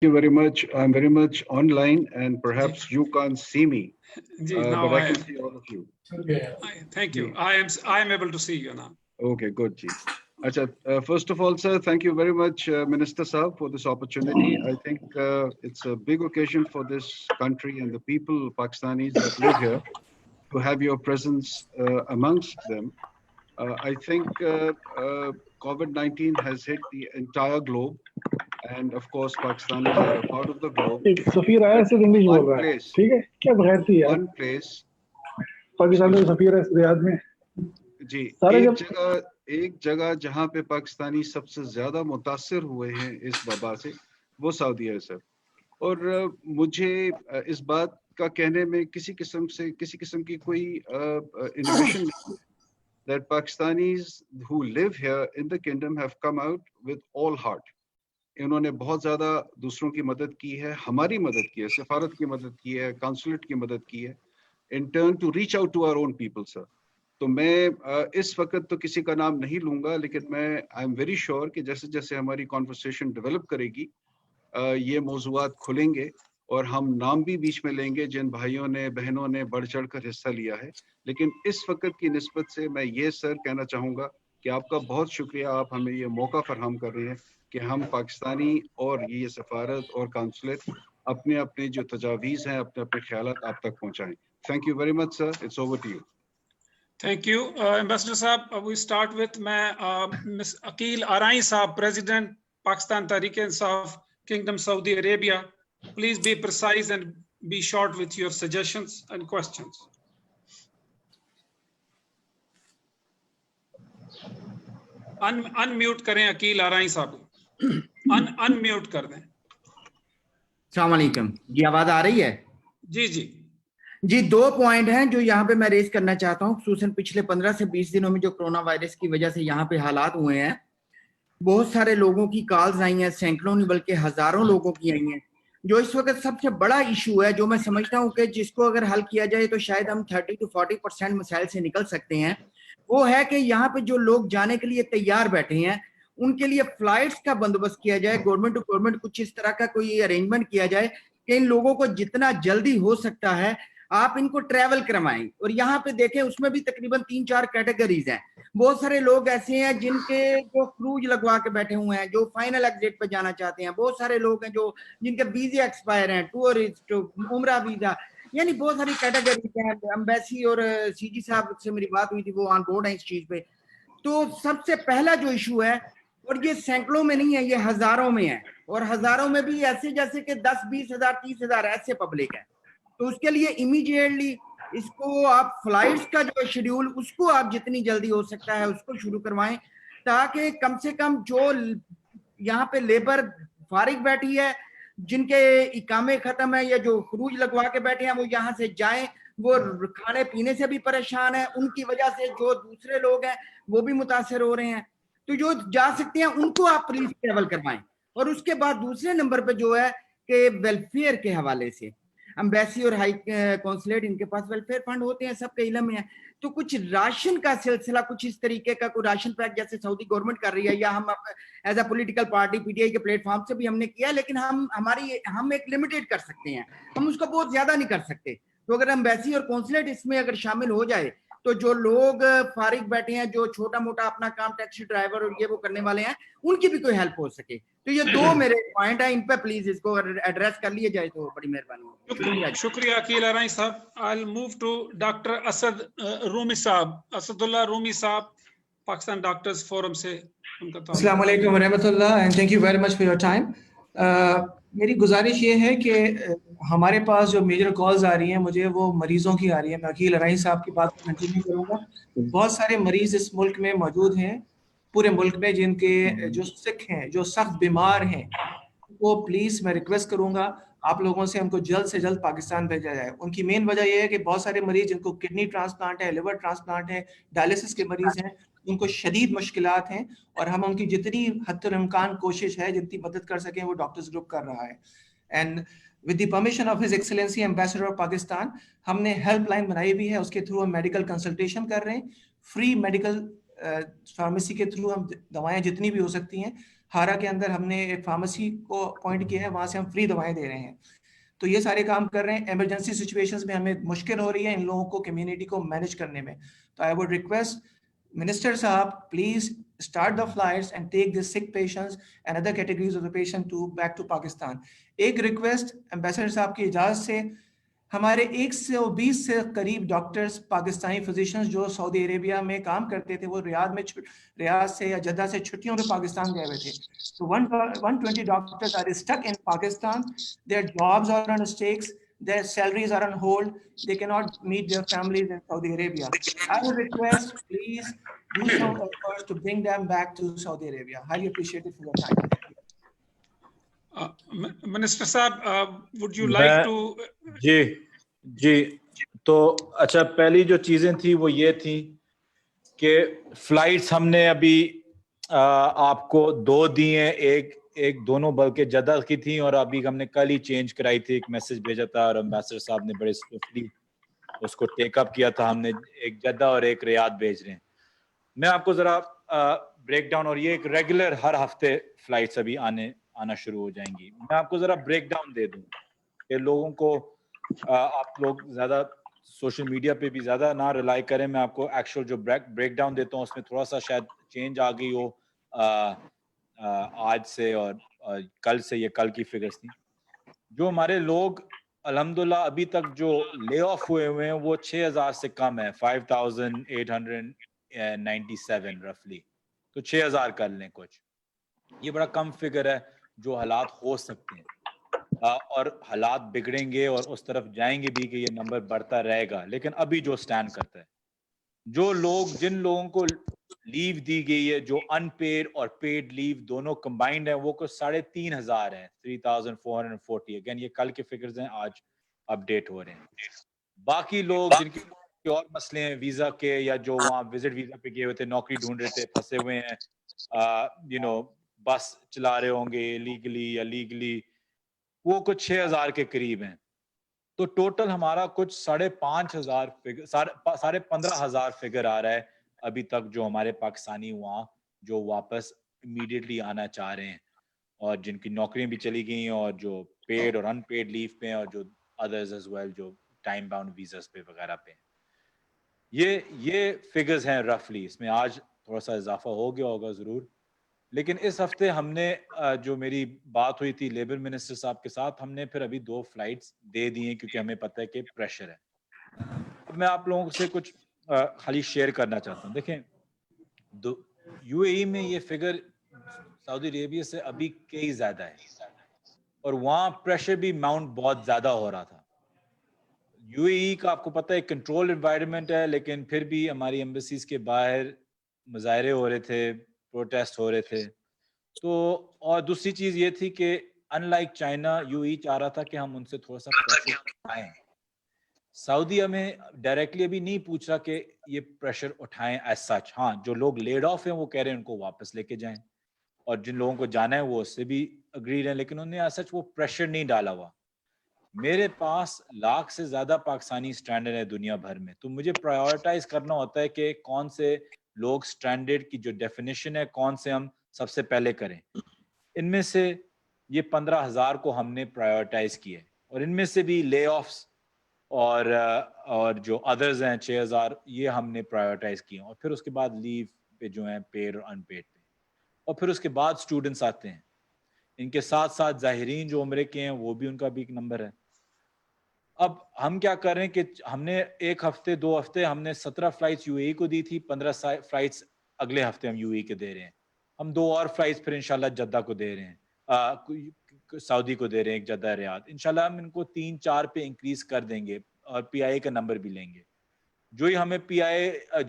you very much. I'm very much online, and perhaps you can't see me, now but I can see all of you. Okay. Thank you. I am able to see you now. Okay, good, Ji. Acha, first of all, sir, thank you very much, Minister Saab, for this opportunity. I think it's a big occasion for this country and the people, Pakistanis that live here, to have your presence amongst them. I think COVID-19 has hit the entire globe, and of course, Pakistanis are a part of the globe. सफीर आया सिर्फ English बोल रहा है, ठीक है क्या बगैर थी यार? One place. पाकिस्तान में सफीर है रियाद में जी, सारे एक जगह जहां पे पाकिस्तानी सबसे ज्यादा मुतासिर हुए हैं इस वबा से, वो सऊदी है सर। और मुझे इस बात का कहने में किसी किस्म की कोई इनोवेशन नहीं, that Pakistanis who live here in the kingdom have come out with all heart. इन्होंने बहुत ज्यादा दूसरों की मदद की है, हमारी मदद की है, सफारत की मदद की है, काउंसुलेट की मदद की है, in turn to reach out to our own people, sir. तो मैं इस वक्त तो किसी का नाम नहीं लूंगा, लेकिन मैं आई एम वेरी श्योर कि जैसे जैसे हमारी कॉन्वर्सेशन डेवलप करेगी, ये मौजूआत खुलेंगे और हम नाम भी बीच में लेंगे जिन भाइयों ने बहनों ने बढ़ चढ़ कर हिस्सा लिया है। लेकिन इस वक्त की निस्बत से मैं ये सर कहना चाहूँगा कि आपका बहुत शुक्रिया, आप हमें ये मौका फराहम कर रहे हैं कि हम पाकिस्तानी और ये सफारत और काउंसलेट अपने अपने जो तजावीज़ हैं, अपने अपने ख्यालात आप तक पहुँचाएं। Thank you very much sir, it's over to you. Thank you, Ambassador Saab. We start with Ms. Aqeel Arai Saab, President, Pakistan Tehreek-e-Insaf, Kingdom Saudi Arabia. Please be precise and be short with your suggestions and questions. Unmute करें Aqeel Arai Saab. Unmute कर दें. अस्सलाम वालेकुम जी, आवाज आ रही है? जी जी जी, 2 point हैं जो यहाँ पे मैं रेज करना चाहता हूँ। खुसूसन पिछले 15 से 20 दिनों में जो कोरोना वायरस की वजह से यहाँ पे हालात हुए हैं, बहुत सारे लोगों की कॉल्स आई हैं, सैकड़ों नहीं बल्कि हजारों लोगों की आई हैं। जो इस वक्त सबसे बड़ा इशू है, जो मैं समझता हूँ कि जिसको अगर हल किया जाए तो शायद हम 30 to 40% मसाइल से निकल सकते हैं, वो है कि यहाँ पे जो लोग जाने के लिए तैयार बैठे हैं, उनके लिए फ्लाइट्स का बंदोबस्त किया जाए, गवर्नमेंट टू गवर्नमेंट कुछ इस तरह का कोई अरेंजमेंट किया जाए कि इन लोगों को जितना जल्दी हो सकता है आप इनको ट्रैवल करवाएं। और यहाँ पे देखें, उसमें भी तकरीबन 3-4 कैटेगरीज हैं। बहुत सारे लोग ऐसे हैं जिनके जो क्रूज लगवा के बैठे हुए हैं, जो फाइनल एग्जिट पे जाना चाहते हैं। बहुत सारे लोग हैं जो जिनके वीजे एक्सपायर हैं, टूरिस्ट, उम्रा वीजा, यानी बहुत सारी कैटेगरीज हैं। एम्बेसी और सीजी साहब से मेरी बात हुई थी, वो ऑन बोर्ड है इस चीज पे। तो सबसे पहला जो इशू है, और ये सैकड़ों में नहीं है, ये हजारों में है, और हजारों में भी ऐसे जैसे कि 10-20 हजार 30 हजार ऐसे पब्लिक है। तो उसके लिए इमीडिएटली इसको आप फ्लाइट्स का जो शेड्यूल, उसको आप जितनी जल्दी हो सकता है उसको शुरू करवाएं, ताकि कम से कम जो यहाँ पे लेबर फारिग बैठी है, जिनके इकामे खत्म है या जो खरूज लगवा के बैठे हैं, वो यहाँ से जाएं। वो खाने पीने से भी परेशान है, उनकी वजह से जो दूसरे लोग हैं वो भी मुतासर हो रहे हैं। तो जो जा सकते हैं उनको आप प्लीज ट्रेवल करवाएं। और उसके बाद दूसरे नंबर पे जो है कि वेलफेयर के हवाले से एम्बेसी और हाई कौंसलेट, इनके पास वेलफेयर फंड होते हैं, सबके इल्म में है। तो कुछ राशन का सिलसिला, कुछ इस तरीके का कोई राशन पैक जैसे सऊदी गवर्नमेंट कर रही है, या हम as a political party PTI के प्लेटफॉर्म से भी हमने किया, लेकिन हम एक लिमिटेड कर सकते हैं, हम उसको बहुत ज्यादा नहीं कर सकते। तो अगर एम्बेसी और कौंसलेट इसमें अगर शामिल हो जाए, तो जो लोग फारिग बैठे हैं, जो छोटा मोटा अपना काम टैक्सी ड्राइवर और ये वो करने वाले हैं, उनकी भी कोई हेल्प हो सके। तो ये 2 मेरे पॉइंट है, इन पे प्लीज इसको एड्रेस कर लिया जाए तो बड़ी मेहरबानी। शुक्रिया Aqeel Arai sahab. I will move to doctor Asad Rumi sahab, Asadullah Rumi साहब, पाकिस्तान डॉक्टर्स फोरम से उनका। अस्सलाम वालेकुम व रहमतुल्लाह and thank you very much for your time. मेरी गुजारिश ये है कि हमारे पास जो मेजर कॉल्स आ रही हैं, मुझे वो मरीजों की आ रही है। मैं अकील अराई साहब की बात कंटिन्यू करूंगा। बहुत सारे मरीज इस मुल्क में मौजूद हैं, पूरे मुल्क में, जिनके जो सिक हैं, जो सख्त बीमार हैं, वो प्लीज मैं रिक्वेस्ट करूंगा आप लोगों से उनको जल्द से जल्द पाकिस्तान भेजा जाए। उनकी मेन वजह यह है कि बहुत सारे मरीज जिनको किडनी ट्रांसप्लांट है, लिवर ट्रांसप्लांट है, डायलिसिस के मरीज हैं, उनको शदीद मुश्किलात हैं, और हम उनकी जितनी हद तक इम्कान कोशिश है, जितनी मदद कर सकें, वो डॉक्टर्स ग्रुप कर रहा है। And with the permission of his excellency ambassador of Pakistan, हमने हेल्पलाइन बनाई हुई है, उसके थ्रू हम मेडिकल कंसल्टेशन कर रहे हैं, फ्री मेडिकल फार्मेसी के थ्रू हम दवाएं जितनी भी हो सकती हैं ہارا کے اندر ہم نے ایک فارمیسی کو اپوائنٹ کیا ہے, وہاں سے ہم فری دوائیں دے رہے ہیں. تو یہ سارے کام کر رہے ہیں. ایمرجنسی سچویشنز میں ہمیں مشکل ہو رہی ہے ان لوگوں کو کمیونٹی کو مینیج کرنے میں. تو I would request Minister Saab, please start the flights and take the sick patients and other categories of the patient back to Pakistan. ایک ریکویسٹ ایمبیسڈر صاحب کی اجازت سے, ہمارے 120 سے قریب ڈاکٹرز پاکستانی فزیشنز جو سعودی عربیہ میں کام کرتے تھے, وہ ریاض سے یا جدہ سے چھٹیوں پہ پاکستان گئے ہوئے تھے. So 120 doctors are stuck in Pakistan. Their jobs are on stakes. Their salaries are on hold. They cannot meet their families in Saudi Arabia. I would request, please do some efforts to bring them back to Saudi Arabia. Highly appreciated for your time. Minister Saab, would you like to? جی تو اچھا, پہلی جو چیزیں تھیں وہ یہ تھیں کہ فلائٹس ہم نے ابھی آپ کو 2 دی ہیں, ایک دونوں بلکہ جدہ کی تھیں, اور ابھی ہم نے کل ہی چینج کرائی تھی, ایک میسج بھیجا تھا اور امبیسڈر صاحب نے بڑے سوئفٹلی اس کو ٹیک اپ کیا تھا. ہم نے ایک جدہ اور ایک ریاض بھیج رہے ہیں. میں آپ کو ذرا بریک ڈاؤن, اور یہ ایک ریگولر ہر ہفتے فلائٹس ابھی آنا شروع ہو جائیں گی. میں آپ کو ذرا بریک ڈاؤن دے دوں کہ لوگوں کو, آپ لوگ زیادہ سوشل میڈیا پہ بھی زیادہ نہ ریلائی کریں. میں آپ کو ایکچوئل جو بریک ڈاؤن دیتا ہوں اس میں تھوڑا سا شاید چینج آ گئی ہو آج سے اور کل سے. یہ کل کی فگرز تھیں. جو ہمارے لوگ الحمدللہ ابھی تک جو لے آف ہوئے ہیں وہ 6000 سے کم ہے, 5897 رفلی. تو 6000 کر لیں کچھ. یہ بڑا کم فگر ہے جو حالات ہو سکتے ہیں, اور حالات بگڑیں گے اور اس طرف جائیں گے بھی کہ یہ نمبر بڑھتا رہے گا. لیکن ابھی جو سٹینڈ کرتا ہے, جن لوگوں کو لیو دی گئی ہے, جو ان پیڈ اور پیڈ لیو دونوں کمبائنڈ ہیں, وہ کچھ 3500 ہیں, 3440. اگین یہ کل کے فگرز ہیں, آج اپڈیٹ ہو رہے ہیں. باقی لوگ جن کے اور مسئلے ہیں ویزا کے, یا جو وہاں وزٹ ویزا پہ گئے ہوئے تھے, نوکری ڈھونڈ رہے تھے, پھنسے ہوئے ہیں, بس چلا رہے ہوں گے لیگلی یا لیگلی, وہ کچھ 6000 کے قریب ہیں. تو ٹوٹل ہمارا کچھ 15,500 فگر آ رہا ہے ابھی تک, جو ہمارے پاکستانی وہاں جو واپس امیڈیٹلی آنا چاہ رہے ہیں, اور جن کی نوکریاں بھی چلی گئی ہیں, اور جو پیڈ اور ان پیڈ لیو پہ ہیں, اور جو ادرز ایز ویل جو ٹائم باؤنڈ ویزاز پہ وغیرہ پہ ہیں. یہ فگرز ہیں رفلی. اس میں آج تھوڑا سا اضافہ ہو گیا ہوگا ضرور, لیکن اس ہفتے ہم نے جو میری بات ہوئی تھی لیبر منسٹر صاحب کے ساتھ, ہم نے پھر ابھی 2 فلائٹس دے دی ہیں کیونکہ ہمیں پتہ ہے کہ پریشر ہے. اب میں آپ لوگوں سے کچھ خالی شیئر کرنا چاہتا ہوں. دیکھیں, یو اے ای میں یہ فگر سعودی عربیہ سے ابھی کئی زیادہ ہے, اور وہاں پریشر بھی ماؤنٹ بہت زیادہ ہو رہا تھا. یو اے ای کا آپ کو پتہ ہے کنٹرول انوائرمنٹ ہے, لیکن پھر بھی ہماری ایمبیسیز کے باہر مظاہرے ہو رہے تھے, پروٹیسٹ ہو رہے تھے. تو اور دوسری چیز یہ تھی کہ in like China, U E چاہ رہا تھا کہ ہم ان سے تھوڑا سا پریشر اٹھائیں. سعودی ہمیں ڈائریکٹلی ابھی نہیں پوچھ رہا کہ یہ پریشر اٹھائیں ایز سچ. ہاں, جو لوگ لیڈ آف ہیں وہ کہہ رہے ہیں ان کو واپس لے کے جائیں, اور جن لوگوں کو جانا ہے وہ اس سے بھی اگریڈ ہیں, لیکن انہوں نے ایز سچ وہ پریشر نہیں ڈالا ہوا. میرے پاس 100,000 سے زیادہ پاکستانی اسٹینڈرڈ ہے دنیا بھر میں, تو مجھے پرائیورٹائز کرنا ہوتا ہے کہ کون سے لوگ اسٹینڈرڈ کی جو ڈیفینیشن ہے کون سے ہم سب سے پہلے کریں. ان میں سے یہ 15,000 کو ہم نے پرائیورٹائز کیا ہے, اور ان میں سے بھی لے آفس اور جو ادرز ہیں 6,000, یہ ہم نے پرائیورٹائز کیے. اور پھر اس کے بعد لیو پہ جو ہیں پیڈ اور ان پیڈ پہ, اور پھر اس کے بعد اسٹوڈنٹس آتے ہیں. ان کے ساتھ ساتھ ظاہرین جو عمرے کے ہیں وہ بھی ان کا بھی ایک نمبر ہے. اب ہم کیا کر رہے ہیں کہ ہم نے 1 ہفتے 2 ہفتے ہم نے 17 فلائٹس یو اے ای کو دی تھی, 15 فلائٹس اگلے ہفتے ہم یو اے ای کے دے رہے ہیں. ہم 2 اور فلائٹس پھر انشاءاللہ جدہ کو دے رہے ہیں, سعودی کو دے رہے ہیں, ایک جدہ ریاض. انشاءاللہ ہم ان کو 3-4 پہ انکریز کر دیں گے, اور پی آئی کا نمبر بھی لیں گے. جو ہی ہمیں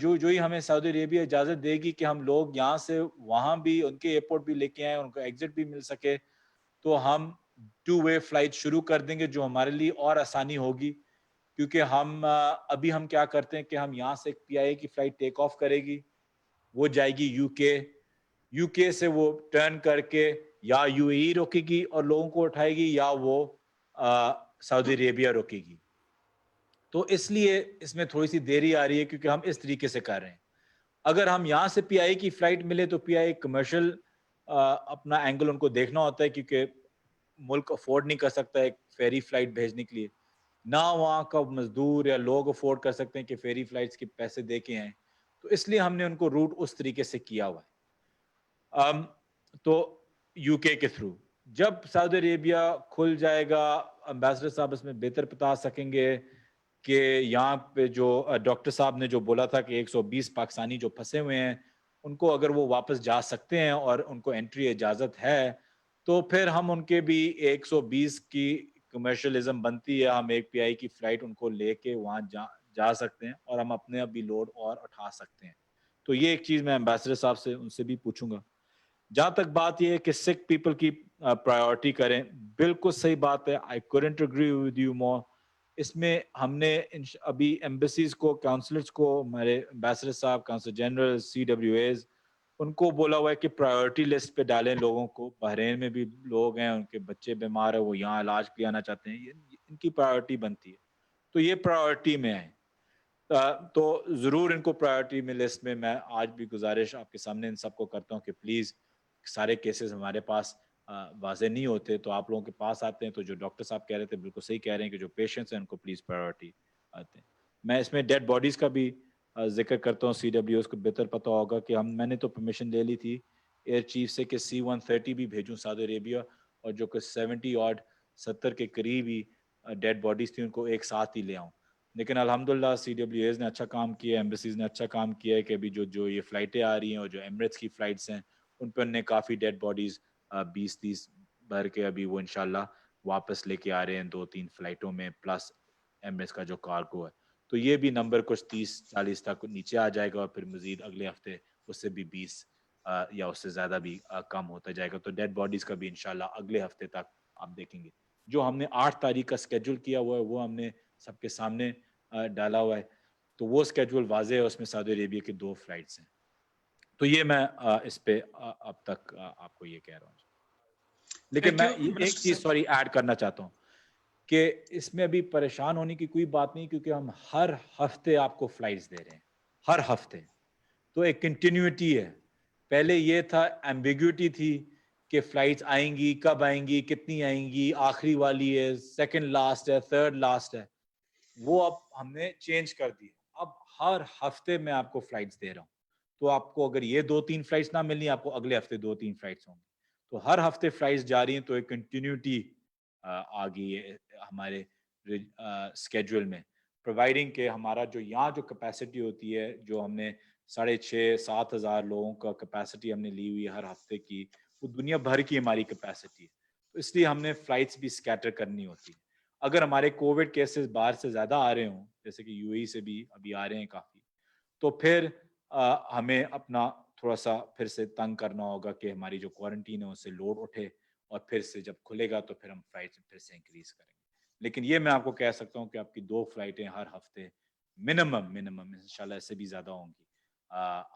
جو ہی ہمیں سعودی عربیہ اجازت دے گی کہ ہم لوگ یہاں سے وہاں بھی ان کے ایئرپورٹ بھی لے کے آئیں, ان کو ایگزٹ بھی مل سکے, تو ہم 2 وے فلائٹ شروع کر دیں گے, جو ہمارے لیے اور آسانی ہوگی. کیونکہ ابھی ہم کیا کرتے ہیں کہ ہم یہاں سے ایک پی آئی کی فلائٹ ٹیک آف کرے گی, وہ جائے گی یو کے سے وہ ٹرن کر کے یا یو اے ای روکے گی اور لوگوں کو اٹھائے گی, یا وہ سعودی عربیہ روکے گی. تو اس لیے اس میں تھوڑی سی دیری آ رہی ہے, کیونکہ ہم اس طریقے سے کر رہے ہیں. اگر ہم یہاں سے پی آئی کی فلائٹ ملے تو پی آئی کمرشل अपना एंगल उनको देखना होता है, क्योंकि मुल्क अफोर्ड नहीं कर सकता एक फेरी फ्लाइट भेजने के लिए, ना वहाँ का मजदूर या लोग अफोर्ड कर सकते हैं कि फेरी फ्लाइट्स के पैसे दे के आए, तो इसलिए हमने उनको रूट उस तरीके से किया हुआ है। तो यूके के थ्रू जब सऊदी अरेबिया खुल जाएगा, एम्बेसडर साहब इसमें बेहतर बता सकेंगे कि यहाँ पे जो डॉक्टर साहब ने जो बोला था कि 120 पाकिस्तानी जो फंसे हुए हैं उनको अगर वो वापस जा सकते हैं और उनको एंट्री इजाज़त है, तो फिर हम उनके भी 120 की कमर्शियलिज्म बनती है, हम एक पीआई की फ्लाइट उनको लेके वहाँ जा सकते हैं और हम अपने अभी लोड और उठा सकते हैं। तो ये एक चीज़ मैं एम्बेसडर साहब से उनसे भी पूछूंगा। जहाँ तक बात ये है कि सिक पीपल की प्रायोरिटी करें, बिल्कुल सही बात है, I couldn't agree with you more. इसमें हमने अभी एम्बेसीज को, काउंसलर्स को, हमारे एम्बेसडर साहब, काउंसल जनरल, CWAs, उनको बोला हुआ है कि प्रायोरिटी लिस्ट पे डालें लोगों को। बहरीन में भी लोग हैं, उनके बच्चे बीमार है, वो यहाँ इलाज के लिए आना चाहते हैं, इनकी प्रायोरिटी बनती है, तो ये प्रायोरिटी में है। तो ज़रूर इनको प्रायोरिटी में लिस्ट में मैं आज भी गुजारिश आपके सामने इन सबको करता हूँ कि प्लीज़, सारे केसेस हमारे पास वाजे नहीं होते, तो आप लोगों के पास आते हैं, तो जो डॉक्टर साहब कह रहे थे बिल्कुल सही कह रहे हैं कि जो पेशेंट्स हैं उनको प्लीज़ प्रायोरिटी आते हैं। मैं इसमें डेड बॉडीज़ का भी जिक्र करता हूँ। CWOs को बेहतर पता होगा कि मैंने तो परमिशन ले ली थी एयर चीफ से कि C-130 भी भेजूँ सऊदी अरेबिया, और जो कि 70 के करीब ही डेड बॉडीज़ थी उनको एक साथ ही ले आऊँ। लेकिन अल्हम्दुलिल्लाह CWAs ने अच्छा काम किया, एम्बेसीज ने अच्छा काम किया है कि अभी जो ये फ़्लाइटें आ रही हैं और जो एमिरेट्स की फ़्लाइट्स हैं उन पर उन्होंने काफ़ी डेड बॉडीज़ 20-30 भर के अभी वो इंशाल्लाह वापस लेके आ रहे हैं 2-3 फ़्लाइटों में, प्लस एमिरेट्स का जो कार्गो है। तो ये भी नंबर कुछ 30-40 तक नीचे आ जाएगा, और फिर मज़ीद अगले हफ्ते उससे भी 20 या उससे ज़्यादा भी कम होता जाएगा। तो डेड बॉडीज़ का भी इंशाल्लाह अगले हफ्ते तक आप देखेंगे। जो हमने 8 तारीख का स्केड्यूल किया हुआ है वो हमने सबके सामने डाला हुआ है, तो वो स्केड्यूल वाज़े है, उसमें सऊदी अरेबिया की 2 फ्लाइट्स हैं। तो ये मैं इस पे अब तक आपको ये कह रहा हूँ। लेकिन मैं एक चीज़ सॉरी ऐड करना चाहता हूँ कि इसमें अभी परेशान होने की कोई बात नहीं, क्योंकि हम हर हफ्ते आपको फ्लाइट्स दे रहे हैं, हर हफ्ते। तो एक कंटिन्यूटी है। पहले ये था, एम्बिग्यूटी थी कि फ्लाइट्स आएंगी, कब आएंगी, कितनी आएंगी, आखिरी वाली है, सेकंड लास्ट है, थर्ड लास्ट है, वो अब हमने चेंज कर दी। अब हर हफ्ते मैं आपको फ्लाइट्स दे रहा हूँ, तो आपको अगर ये 2-3 फ्लाइट्स ना मिलनी, आपको अगले हफ्ते 2-3 फ्लाइट्स होंगी। तो हर हफ्ते फ्लाइट्स जा रही हैं, तो एक कंटिन्यूटी आ गई है हमारे स्केड्यूल में, प्रोवाइडिंग के हमारा जो यहाँ जो कैपेसिटी होती है, जो हमने 6,500-7 हज़ार लोगों का कैपेसिटी हमने ली हुई है हर हफ्ते की, वो दुनिया भर की हमारी कैपेसिटी है। तो इसलिए हमने फ्लाइट्स भी स्कैटर करनी होती है। अगर हमारे कोविड केसेस बाहर से ज़्यादा आ रहे हों, जैसे कि UAE से भी अभी आ रहे हैं काफ़ी, तो फिर हमें अपना थोड़ा सा फिर से तंग करना होगा कि हमारी जो क्वारंटीन है उससे लोड उठे, और फिर से जब खुलेगा तो फिर हम फ्लाइट फिर से इंक्रीज करेंगे। लेकिन ये मैं आपको कह सकता हूँ कि आपकी 2 फ्लाइटें हर हफ्ते मिनिमम इंशाल्लाह इससे भी ज़्यादा होंगी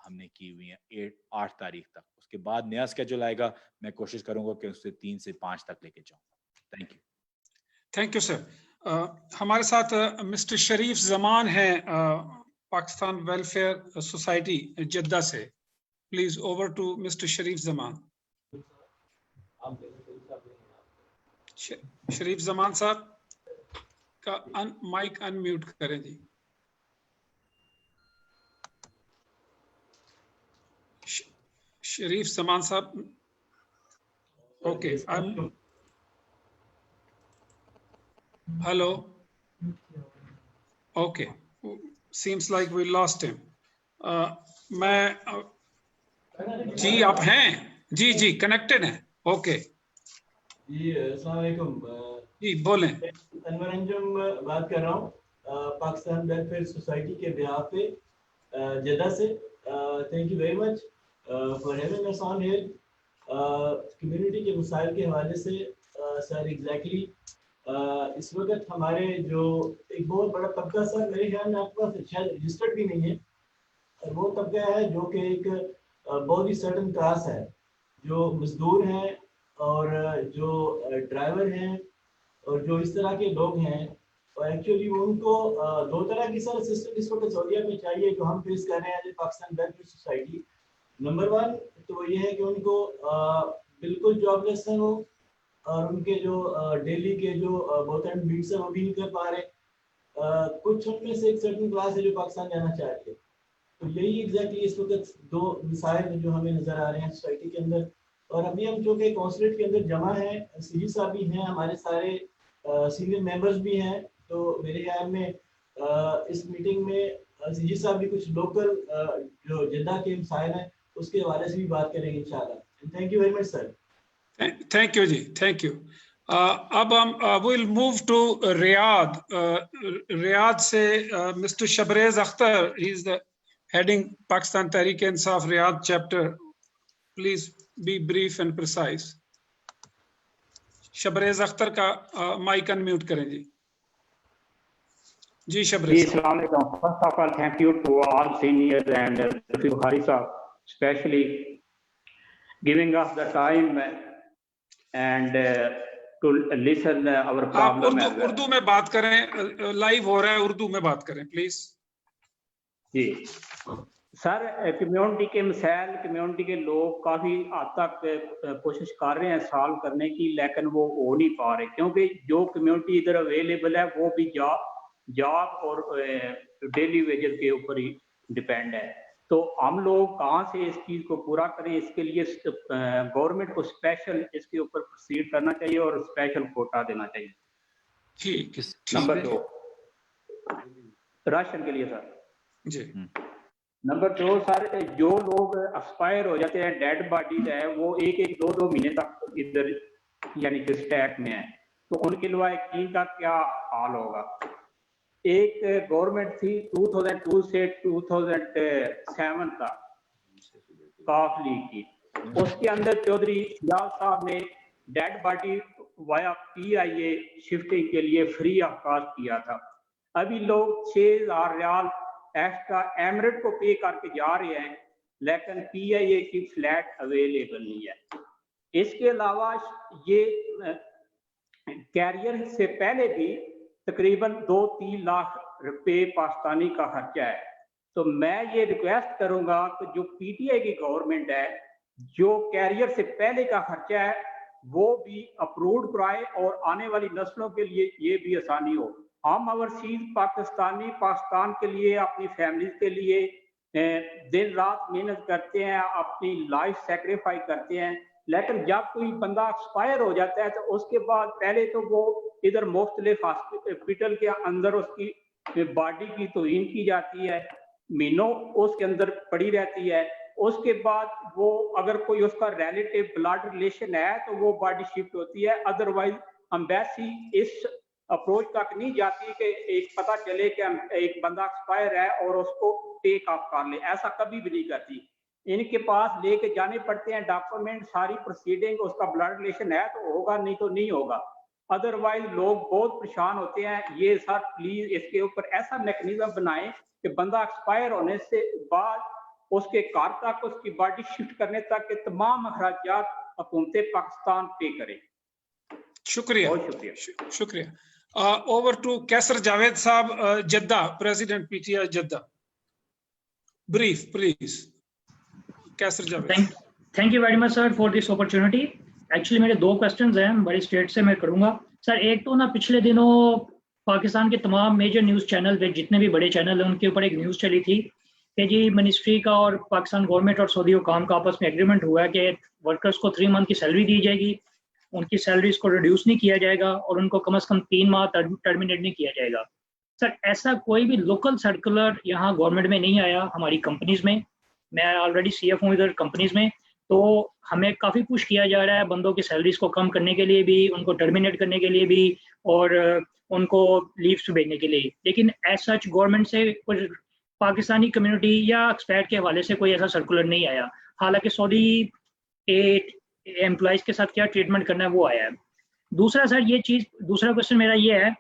हमने की हुई हैं 8 तारीख तक। उसके बाद नया स्केड्यूल आएगा, मैं कोशिश करूँगा कि उससे 3 से 5 तक लेके जाऊँ। Thank you sir. हमारे साथ मिस्टर शरीफ जमान है पाकिस्तान वेलफेयर सोसाइटी जद्दा से। प्लीज ओवर टू मिस्टर शरीफ जमान। शरीफ जमान साहब का माइक अनम्यूट करें जी। शरीफ जमान साहब, okay, hello, okay, seems like we lost him. मैं जी आप हैं जी कनेक्टेड हैं, ओके जी अस्सलाम वालेकुम जी बोलें। अनवर अंजुम बात कर रहा हूँ पाकिस्तान वेलफेयर सोसाइटी के बिहाफ पे जद्दा से। Thank you very much for having us on here. Community के मसाइल के हवाले से सर एग्जैक्टली इस वक्त हमारे जो एक बहुत बड़ा तबका सर मेरे ख्याल में आपके पास शायद रजिस्टर्ड भी नहीं है, और वो तबका है जो कि एक बहुत ही सर्टन क्लास है, जो मजदूर हैं और जो ड्राइवर हैं और जो इस तरह के लोग हैं। और एक्चुअली उनको 2 तरह की सर सिस्टम इस वक्त सऊदीया में चाहिए जो हम फेस कर रहे हैं पाकिस्तान वेलफेयर सोसाइटी। नंबर 1 तो ये है कि उनको बिल्कुल जॉबलेस है वो, और उनके जो डेली के जो बहुत एंड मीट्स है वो भी नहीं कर पा रहे। कुछ उनमें से एक सर्टेन क्लास है जो पाकिस्तान जाना चाहती है। तो यही एग्जैक्टली इस वक्त दो मिसाइल जो हमें नजर आ रहे हैं सोसाइटी के अंदर। और अभी हम जो कि कॉन्सुलेट के अंदर जमा हैं, सीजी साहब भी हैं, हमारे सारे सीनियर मेंबर्स भी हैं, तो मेरे ख्याल में इस मीटिंग में सीजी साहब भी कुछ लोकल जो जिद्दा के मिसाइल हैं उसके हवाले से भी बात करेंगे इंशाल्लाह। Thank you very much sir. Thank you जी, थैंक यू। अब हम will move to Riyadh. Riyadh से mister Shabrez Akhtar, he is the heading Pakistan Tehreek-e-Insaf Riyadh chapter. Please be brief and precise. Shabrez Akhtar का माइक अनम्यूट करें जी। जी शबरेज। अस्सलाम वालेकुम। First of all, thank you to all seniors and Rafiq Bukhari sahab, especially giving us the time and to listen our problem. आप उर्दू में बात करें, live हो रहा है, उर्दू में बात करें प्लीज। जी सर, कम्युनिटी के मसाइल, कम्युनिटी के लोग काफ़ी हद तक कोशिश कर रहे हैं सॉल्व करने की, लेकिन वो हो नहीं पा रहे, क्योंकि जो कम्युनिटी इधर अवेलेबल है वो भी जॉब और डेली वेजेस के ऊपर ही डिपेंड है। तो हम लोग कहाँ से इस चीज़ को पूरा करें, इसके लिए गवर्नमेंट को स्पेशल इसके ऊपर प्रोसीड करना चाहिए और स्पेशल कोटा देना चाहिए। ठीक। नंबर 2 राशन के लिए सर जी। नंबर 2 सर, जो लोग एक्सपायर हो जाते हैं, डेड बॉडीज है, वो 1-2 महीने तक इधर यानी कि स्टैक में है, तो उनके लवाहिकीन का क्या हाल होगा? एक गवर्नमेंट थी 2002 से 2007 तक काफ लीग की, उसके अंदर चौधरी सियाल साहब ने dead body via PIA shifting के लिए फ्री ऑफ कॉस्ट किया था। अभी लोग 6000 रियाल एक्स्ट्रा एमरेट को पे करके जा रहे हैं, लेकिन PIA की फ्लैट अवेलेबल नहीं है। इसके अलावा ये कैरियर से पहले भी तकरीबन 2-3 लाख रुपए पाकिस्तानी का खर्चा है। तो मैं ये रिक्वेस्ट करूंगा कि जो PTI की गवर्नमेंट है, जो कैरियर से पहले का खर्चा है वो भी अप्रूव कराए और आने वाली नस्लों के लिए ये भी आसानी हो। हम ओवरसीज पाकिस्तानी पाकिस्तान के लिए, अपनी फैमिली के लिए दिन रात मेहनत करते हैं, अपनी लाइफ सेक्रीफाइस करते हैं, लेकिन जब कोई बंदा एक्सपायर हो जाता है तो उसके बाद पहले तो वो इधर मुख्तलिफ हॉस्पिटल के अंदर उसकी बॉडी की तौहीन की जाती है, महीनों उसके अंदर पड़ी रहती है। उसके बाद वो अगर कोई उसका रिलेटिव ब्लड रिलेशन है तो वो बॉडी शिफ्ट होती है, अदरवाइज एम्बेसी इस अप्रोच तक नहीं जाती कि एक पता चले कि एक बंदा एक्सपायर है और उसको टेक ऑफ कर ले, ऐसा कभी भी नहीं करती। इनके पास लेके जाने पड़ते हैं डॉक्यूमेंट, सारी प्रोसीडिंग, उसका ब्लड रिलेशन है तो होगा, नहीं तो नहीं होगा, अदरवाइज लोग बहुत परेशान होते हैं। ये सर प्लीज इसके ऊपर ऐसा मैकेनिज्म बनाएं कि बंदा एक्सपायर होने से बाद उसके घर तक, उसकी बॉडी शिफ्ट करने तक के तमाम अखराजात हुकूमत पाकिस्तान पे करे। शुक्रिया, बहुत शुक्रिया। शुक्रिया। Over to Qaiser Javed sahab, Jeddah, president PTI Jeddah. Brief please Qaiser Javed. Thank you very much sir for this opportunity. Actually मेरे 2 क्वेश्चंस हैं, बड़े स्टेट से मैं करूंगा सर। एक तो ना पिछले दिनों पाकिस्तान के तमाम मेजर न्यूज़ चैनल पे, जितने भी बड़े चैनल हैं, उनके ऊपर एक न्यूज़ चली थी कि जी मिनिस्ट्री का और पाकिस्तान गवर्नमेंट और सऊदी हुकाम का आपस में एग्रीमेंट हुआ है कि वर्कर्स को 3 मंथ की सैलरी दी जाएगी, उनकी सैलरीज को रिड्यूस नहीं किया जाएगा और उनको कम से कम 3 माह टर्मिनेट नहीं किया जाएगा। सर ऐसा कोई भी लोकल सर्कुलर यहाँ गवर्नमेंट में नहीं आया, हमारी कंपनीज में। मैं ऑलरेडी CF हूँ इधर कंपनीज में, तो हमें काफ़ी पुश किया जा रहा है बंदों की सैलरीज को कम करने के लिए भी, उनको टर्मिनेट करने के लिए भी और उनको लीव्स भेजने के लिए, लेकिन एज सच गवर्नमेंट से कुछ पाकिस्तानी कम्युनिटी या एक्सपैट के हवाले से कोई ऐसा सर्कुलर नहीं आया। हालांकि सऊदी एम्प्लॉयज़ के साथ क्या ट्रीटमेंट करना है वो आया है। दूसरा सर ये चीज़, दूसरा क्वेश्चन मेरा ये है,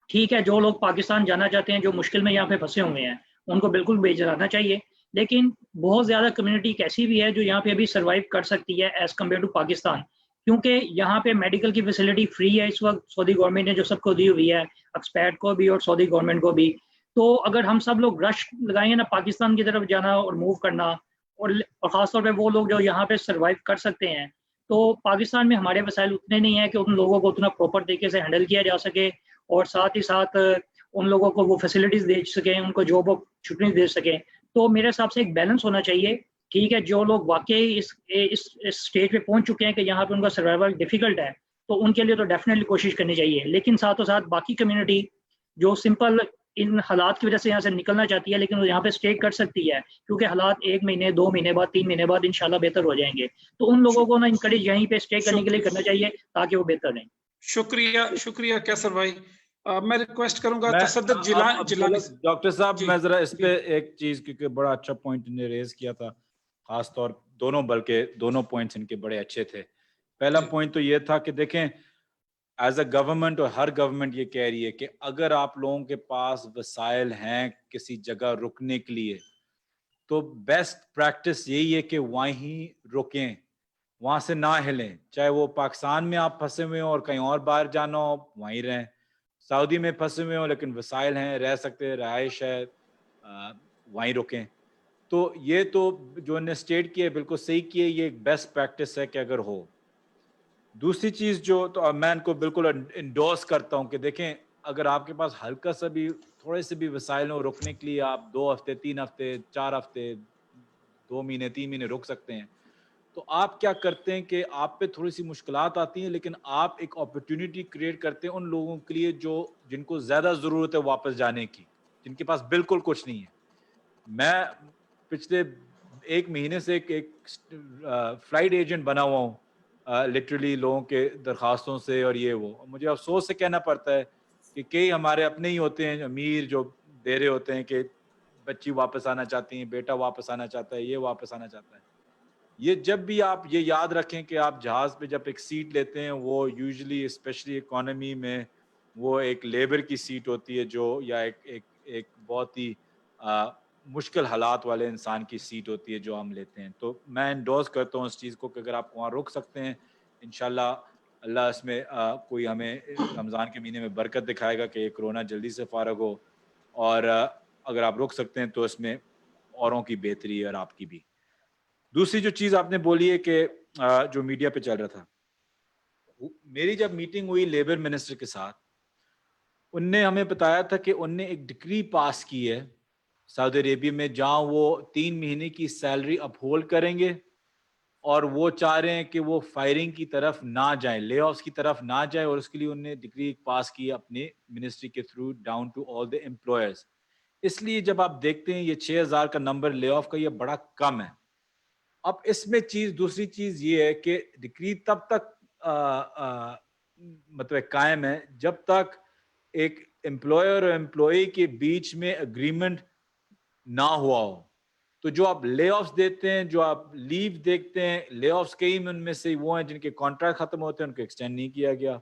ठीक है जो लोग पाकिस्तान जाना चाहते हैं, जो मुश्किल में यहाँ पे फंसे हुए हैं, उनको बिल्कुल भेज जाना चाहिए, लेकिन बहुत ज़्यादा कम्युनिटी कैसी भी है जो यहाँ पे अभी सर्वाइव कर सकती है एज़ कम्पेयर टू पाकिस्तान, क्योंकि यहाँ पे मेडिकल की फैसिलिटी फ्री है इस वक्त, सऊदी गवर्नमेंट ने जो सबको दी हुई है, एक्सपैट को भी और सऊदी गवर्नमेंट को भी। तो अगर हम सब लोग रश लगाएंगे ना पाकिस्तान की तरफ जाना और मूव करना, اور خاص طور پہ وہ لوگ جو یہاں پہ سروائیو کر سکتے ہیں. تو پاکستان میں ہمارے وسائل اتنے نہیں ہیں کہ ان لوگوں کو اتنا پراپر طریقے سے ہینڈل کیا جا سکے, اور ساتھ ہی ساتھ ان لوگوں کو وہ فیسلٹیز دے سکیں, ان کو جاب چھٹنی دے سکیں. تو میرے حساب سے ایک بیلنس ہونا چاہیے. ٹھیک ہے, جو لوگ واقعی اس اسٹیج پہ پہنچ چکے ہیں کہ یہاں پہ ان کا سروائیول ڈیفیکلٹ ہے, تو ان کے لیے تو ڈیفینیٹلی کوشش کرنی چاہیے. لیکن ساتھ و ساتھ باقی کمیونٹی جو سمپل ان حالات کی وجہ سے یہاں سے نکلنا چاہتی ہے لیکن وہ یہاں پہ اسٹے کر سکتی ہے, کیونکہ حالات 1 مہینے 2 مہینے بعد 3 مہینے بعد انشاءاللہ بہتر ہو جائیں گے, تو ان لوگوں کو نا انکریج یہیں پہ اسٹے کرنے کے لیے کرنا چاہیے تاکہ وہ بہتر رہیں. شکریہ کیسر بھائی. میں ریکویسٹ کروں گا تصدق جیلانی. ڈاکٹر صاحب میں ذرا اس پہ ایک چیز, کیونکہ بڑا اچھا پوائنٹ نے ریز کیا تھا, خاص طور دونوں, بلکہ دونوں پوائنٹس ان کے بڑے اچھے تھے. پہلا پوائنٹ تو یہ تھا کہ دیکھیں ایز اے گورنمنٹ, اور ہر گورنمنٹ یہ کہہ رہی ہے کہ اگر آپ لوگوں کے پاس وسائل ہیں کسی جگہ رکنے کے لیے, تو بیسٹ پریکٹس یہی ہے کہ وہیں رکیں, وہاں سے نہ ہلیں. چاہے وہ پاکستان میں آپ پھنسے ہوئے ہوں اور کہیں اور باہر جانا ہو وہیں رہیں, سعودی میں پھنسے ہوئے ہوں لیکن وسائل ہیں, رہ سکتے, رہائش ہے, وہیں رکیں. تو یہ تو جو انہیں اسٹیٹ کی ہے بالکل صحیح کی ہے, یہ ایک بیسٹ پریکٹس ہے کہ اگر ہو. دوسری چیز جو تو میں ان کو بالکل انڈورس کرتا ہوں کہ دیکھیں اگر آپ کے پاس ہلکا سا بھی تھوڑے سے بھی وسائل ہوں رکنے کے لیے, آپ 2 ہفتے 3 ہفتے 4 ہفتے 2 مہینے 3 مہینے رک سکتے ہیں. تو آپ کیا کرتے ہیں کہ آپ پہ تھوڑی سی مشکلات آتی ہیں, لیکن آپ ایک اپرچونٹی کریٹ کرتے ہیں ان لوگوں کے لیے جو جن کو زیادہ ضرورت ہے واپس جانے کی, جن کے پاس بالکل کچھ نہیں ہے. میں پچھلے 1 مہینے سے ایک فلائٹ ایجنٹ بنا ہوا ہوں, لٹرلی لوگوں کے درخواستوں سے, اور یہ وہ مجھے افسوس سے کہنا پڑتا ہے کہ کئی ہمارے اپنے ہی ہوتے ہیں امیر جو دے رہے ہوتے ہیں کہ بچی واپس آنا چاہتی ہیں, بیٹا واپس آنا چاہتا ہے, یہ واپس آنا چاہتا ہے. یہ جب بھی آپ یہ یاد رکھیں کہ آپ جہاز پہ جب ایک سیٹ لیتے ہیں وہ یوزلی اسپیشلی اکانومی میں وہ ایک لیبر کی سیٹ ہوتی ہے, جو یا ایک بہت ہی مشکل حالات والے انسان کی سیٹ ہوتی ہے جو ہم لیتے ہیں. تو میں انڈورس کرتا ہوں اس چیز کو کہ اگر آپ وہاں رک سکتے ہیں انشاءاللہ اللہ اس میں کوئی ہمیں رمضان کے مہینے میں برکت دکھائے گا کہ یہ کرونا جلدی سے فارغ ہو, اور اگر آپ رک سکتے ہیں تو اس میں اوروں کی بہتری ہے اور آپ کی بھی. دوسری جو چیز آپ نے بولی ہے کہ جو میڈیا پہ چل رہا تھا, میری جب میٹنگ ہوئی لیبر منسٹر کے ساتھ, ان نے ہمیں بتایا تھا کہ ان نے ایک ڈکری پاس کی ہے سعودی عربیہ میں جہاں وہ 3 مہینے کی سیلری اپ ہولڈ کریں گے, اور وہ چاہ رہے ہیں کہ وہ فائرنگ کی طرف نہ جائیں, لے آفس کی طرف نہ جائیں, اور اس کے لیے انہوں نے ڈگری پاس کی اپنے منسٹری کے through down to all the employers. اس لیے جب آپ دیکھتے ہیں یہ 6000 کا نمبر لے آف کا, یہ بڑا کم ہے. اب اس میں دوسری چیز یہ ہے کہ ڈگری تب تک مطلب قائم ہے جب تک ایک امپلائر اور امپلائی کے بیچ میں اگریمنٹ نہ ہوا ہو. تو جو آپ لے آفس دیتے ہیں, جو آپ لیو دیکھتے ہیں, لے آفس کئی ان میں سے وہ ہیں جن کے کانٹریکٹ ختم ہوتے ہیں ان کو ایکسٹینڈ نہیں کیا گیا,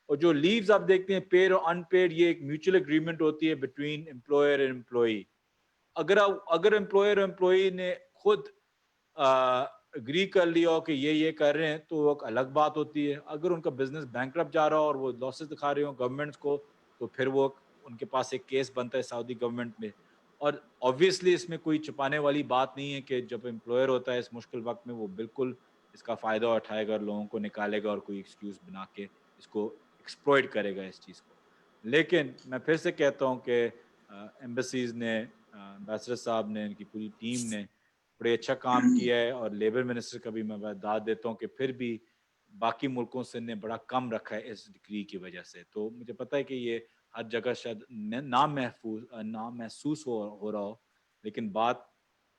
اور جو لیوز آپ دیکھتے ہیں پیڈ اور ان پیڈ, یہ ایک میوچل اگریمنٹ ہوتی ہے بٹوین امپلائر اور امپلائی. اگر امپلائر اور امپلائی نے خود اگری کر لیا ہو کہ یہ کر رہے ہیں تو وہ ایک الگ بات ہوتی ہے. اگر ان کا بزنس بینکرپٹ جا رہا ہو اور وہ لاسز دکھا رہے ہوں گورنمنٹس کو, تو پھر وہ ان کے پاس ایک کیس بنتا ہے سعودی گورنمنٹ میں. اور obviously اس میں کوئی چھپانے والی بات نہیں ہے کہ جب امپلائر ہوتا ہے اس مشکل وقت میں وہ بالکل اس کا فائدہ اٹھائے گا اور لوگوں کو نکالے گا اور کوئی ایکسکیوز بنا کے اس کو ایکسپلوئٹ کرے گا اس چیز کو. لیکن میں پھر سے کہتا ہوں کہ ایمبیسیز نے, ایمبیسڈر صاحب نے, ان کی پوری ٹیم نے بڑے اچھا کام کیا ہے, اور لیبر منسٹر کا بھی میں داد دیتا ہوں کہ پھر بھی باقی ملکوں سے نے بڑا کم رکھا ہے اس ڈگری کی وجہ سے. تو مجھے پتہ ہے کہ یہ ہر جگہ شاید نامحسوس ہو رہا ہو, لیکن بات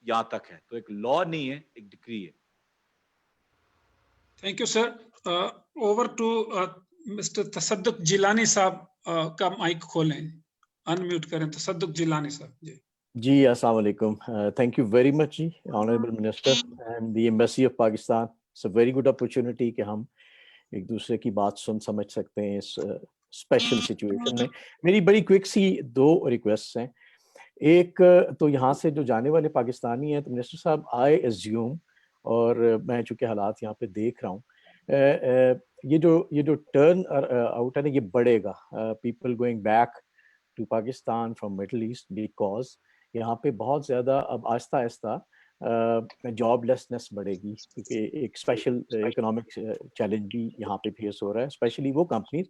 یہاں تک ہے. تو ایک لا نہیں ہے, ایک ڈگری ہے. Thank you sir. Over to mister Tassaduq Jilani صاحب کا مائک کھولیں, انمیوٹ کریں. تصدق جیلانی صاحب. جی السلام علیکم. تھینک یو ویری مچ جی honourable minister and the embassy of Pakistan. It's a very good opportunity کہ ہم ایک دوسرے کی بات سمجھ سکتے ہیں اس اسپیشل سچویشن میں. میری بڑی کوئک سی 2 ریکویسٹ ہیں. ایک تو یہاں سے جو جانے والے پاکستانی ہیں, تو منسٹر صاحب آئی ایزیوم, اور میں چونکہ حالات یہاں پہ دیکھ رہا ہوں, یہ جو ٹرن آؤٹ ہے نا, یہ بڑھے گا. People going back to Pakistan from Middle East, because یہاں پہ بہت زیادہ اب آہستہ آہستہ जॉब लेसनेस बढ़ेगी, क्योंकि एक स्पेशल इकोनॉमिक चैलेंज भी यहाँ पे फेस हो रहा है, स्पेशली वो कंपनीज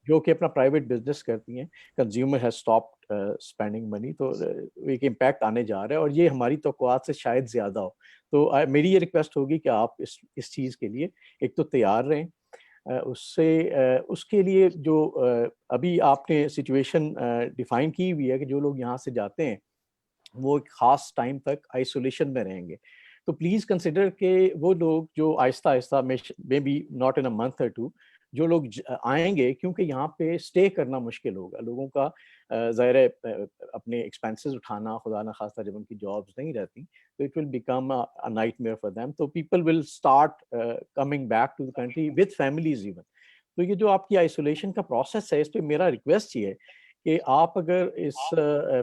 जो कि अपना प्राइवेट बिजनेस करती हैं, consumer has stopped spending money, तो एक इम्पैक्ट आने जा रहा है और ये हमारी तवक्कुआत से शायद ज़्यादा हो। तो मेरी ये रिक्वेस्ट होगी कि आप इस चीज़ के लिए एक तो तैयार रहें, उसके लिए जो अभी आपने सिचुएशन डिफाइन की हुई है कि जो लोग यहाँ से जाते हैं वो एक ख़ास टाइम तक आइसोलेशन में रहेंगे, तो प्लीज़ कंसिडर कि वो लोग जो Aahista Aahista may be not in a month और टू जो लोग आएंगे, क्योंकि यहाँ पे स्टे करना मुश्किल होगा लोगों का, ज़ाहिर है अपने एक्सपेंसेस उठाना, खुदा न खास्ता जब उनकी जॉब्स नहीं रहती तो it will become a nightmare for them, तो people will start coming back to the country with families even. तो ये जो आपकी आइसोलेशन का प्रोसेस है, इस पर मेरा रिक्वेस्ट ये है कि आप अगर इस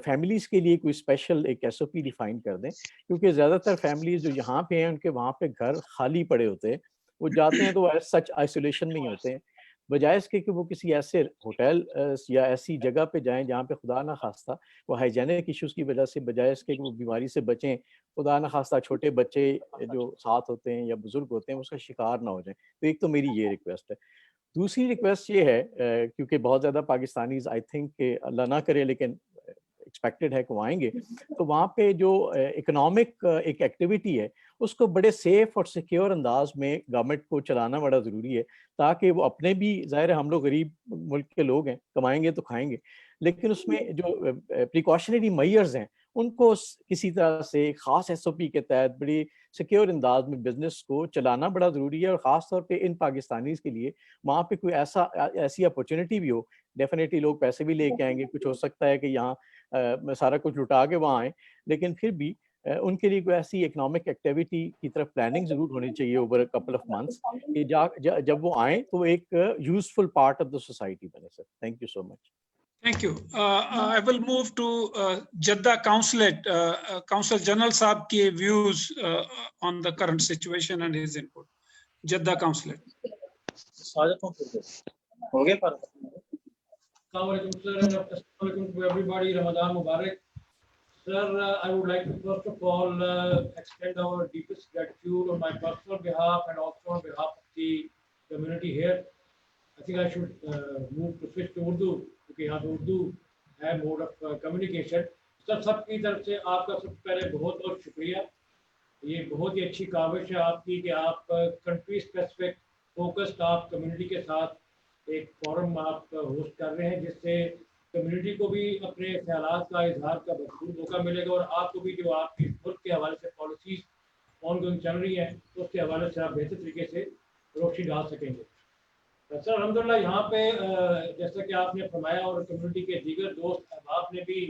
फैमिलीज़ के लिए कोई स्पेशल एक SOP डिफाइन कर दें, क्योंकि ज़्यादातर फैमिलीज़ जो यहाँ पे हैं उनके वहाँ पे घर खाली पड़े होते हैं, वो जाते हैं तो सच आइसोलेशन में ही होते हैं, बजाय इसके कि वो किसी ऐसे होटल या ऐसी जगह पे जाएं जहाँ पे खुदा ना खास्ता वो हाइजेनिक इश्यूज़ की वजह से, बजाय इसके कि वो बीमारी से बचें, खुदा ना खास्ता छोटे बच्चे जो साथ होते हैं या बुजुर्ग होते हैं उसका शिकार ना हो जाएं। तो एक तो मेरी ये रिक्वेस्ट है। दूसरी रिक्वेस्ट ये है, क्योंकि बहुत ज़्यादा पाकिस्तानीज़ आई थिंक अल्लाह ना करे लेकिन एक्सपेक्टेड है कि वो आएंगे, तो वहाँ पे जो इकोनॉमिक एक एक्टिविटी है उसको बड़े सेफ और सिक्योर अंदाज में गवर्नमेंट को चलाना बड़ा ज़रूरी है, ताकि वो अपने भी, ज़ाहिर है हम लोग गरीब मुल्क के लोग हैं, कमाएंगे तो खाएंगे, लेकिन उसमें जो प्रिकॉशनरी मेजर्स हैं उनको किसी तरह से ख़ास SOP के तहत बड़ी सिक्योर अंदाज में बिजनेस को चलाना बड़ा ज़रूरी है। और ख़ास तौर पे इन पाकिस्तानीज़ के लिए वहाँ पे कोई ऐसी अपॉर्चुनिटी भी हो, डेफिनेटली लोग पैसे भी लेके आएंगे, कुछ हो सकता है कि यहाँ सारा कुछ लुटा के वहाँ आए, लेकिन फिर भी उनके लिए कोई ऐसी इकोनॉमिक एक्टिविटी की तरफ प्लानिंग ज़रूर होनी चाहिए over a couple of months कि जब वो आए तो एक useful part of the society बने। Sir thank you so much. Thank you. I will move to Jeddah Consulate. Consul General साहब के views on the current situation and his input. Jeddah Consulate. हो गए पर Assalamualaikum to everybody. Ramadan Mubarak. Sir, I would like to first of all extend our deepest gratitude on my personal behalf and also on behalf of the community here. I think I should move to switch to Urdu क्योंकि यहाँ पे उर्दू है mode of communication. Sir सबकी तरफ से आपका सबसे पहले बहुत बहुत शुक्रिया। ये बहुत ही अच्छी काविश है आपकी कि आप कंट्री स्पेसिफिक फोकस्ड आप कम्युनिटी के साथ एक फोरम आप होस्ट कर रहे हैं, जिससे कम्युनिटी को भी अपने ख्यालात का इजहार का भरपूर मौका मिलेगा और आपको भी जो आपकी मुल्क के हवाले से पॉलिसीज ऑनगोइंग चल रही हैं उसके हवाले से आप बेहतर तरीके से रोशनी डाल सकेंगे। सर अल्हम्दुलिल्लाह यहाँ पे जैसा कि आपने फरमाया और कम्युनिटी के दीगर दोस्त अहबाब ने भी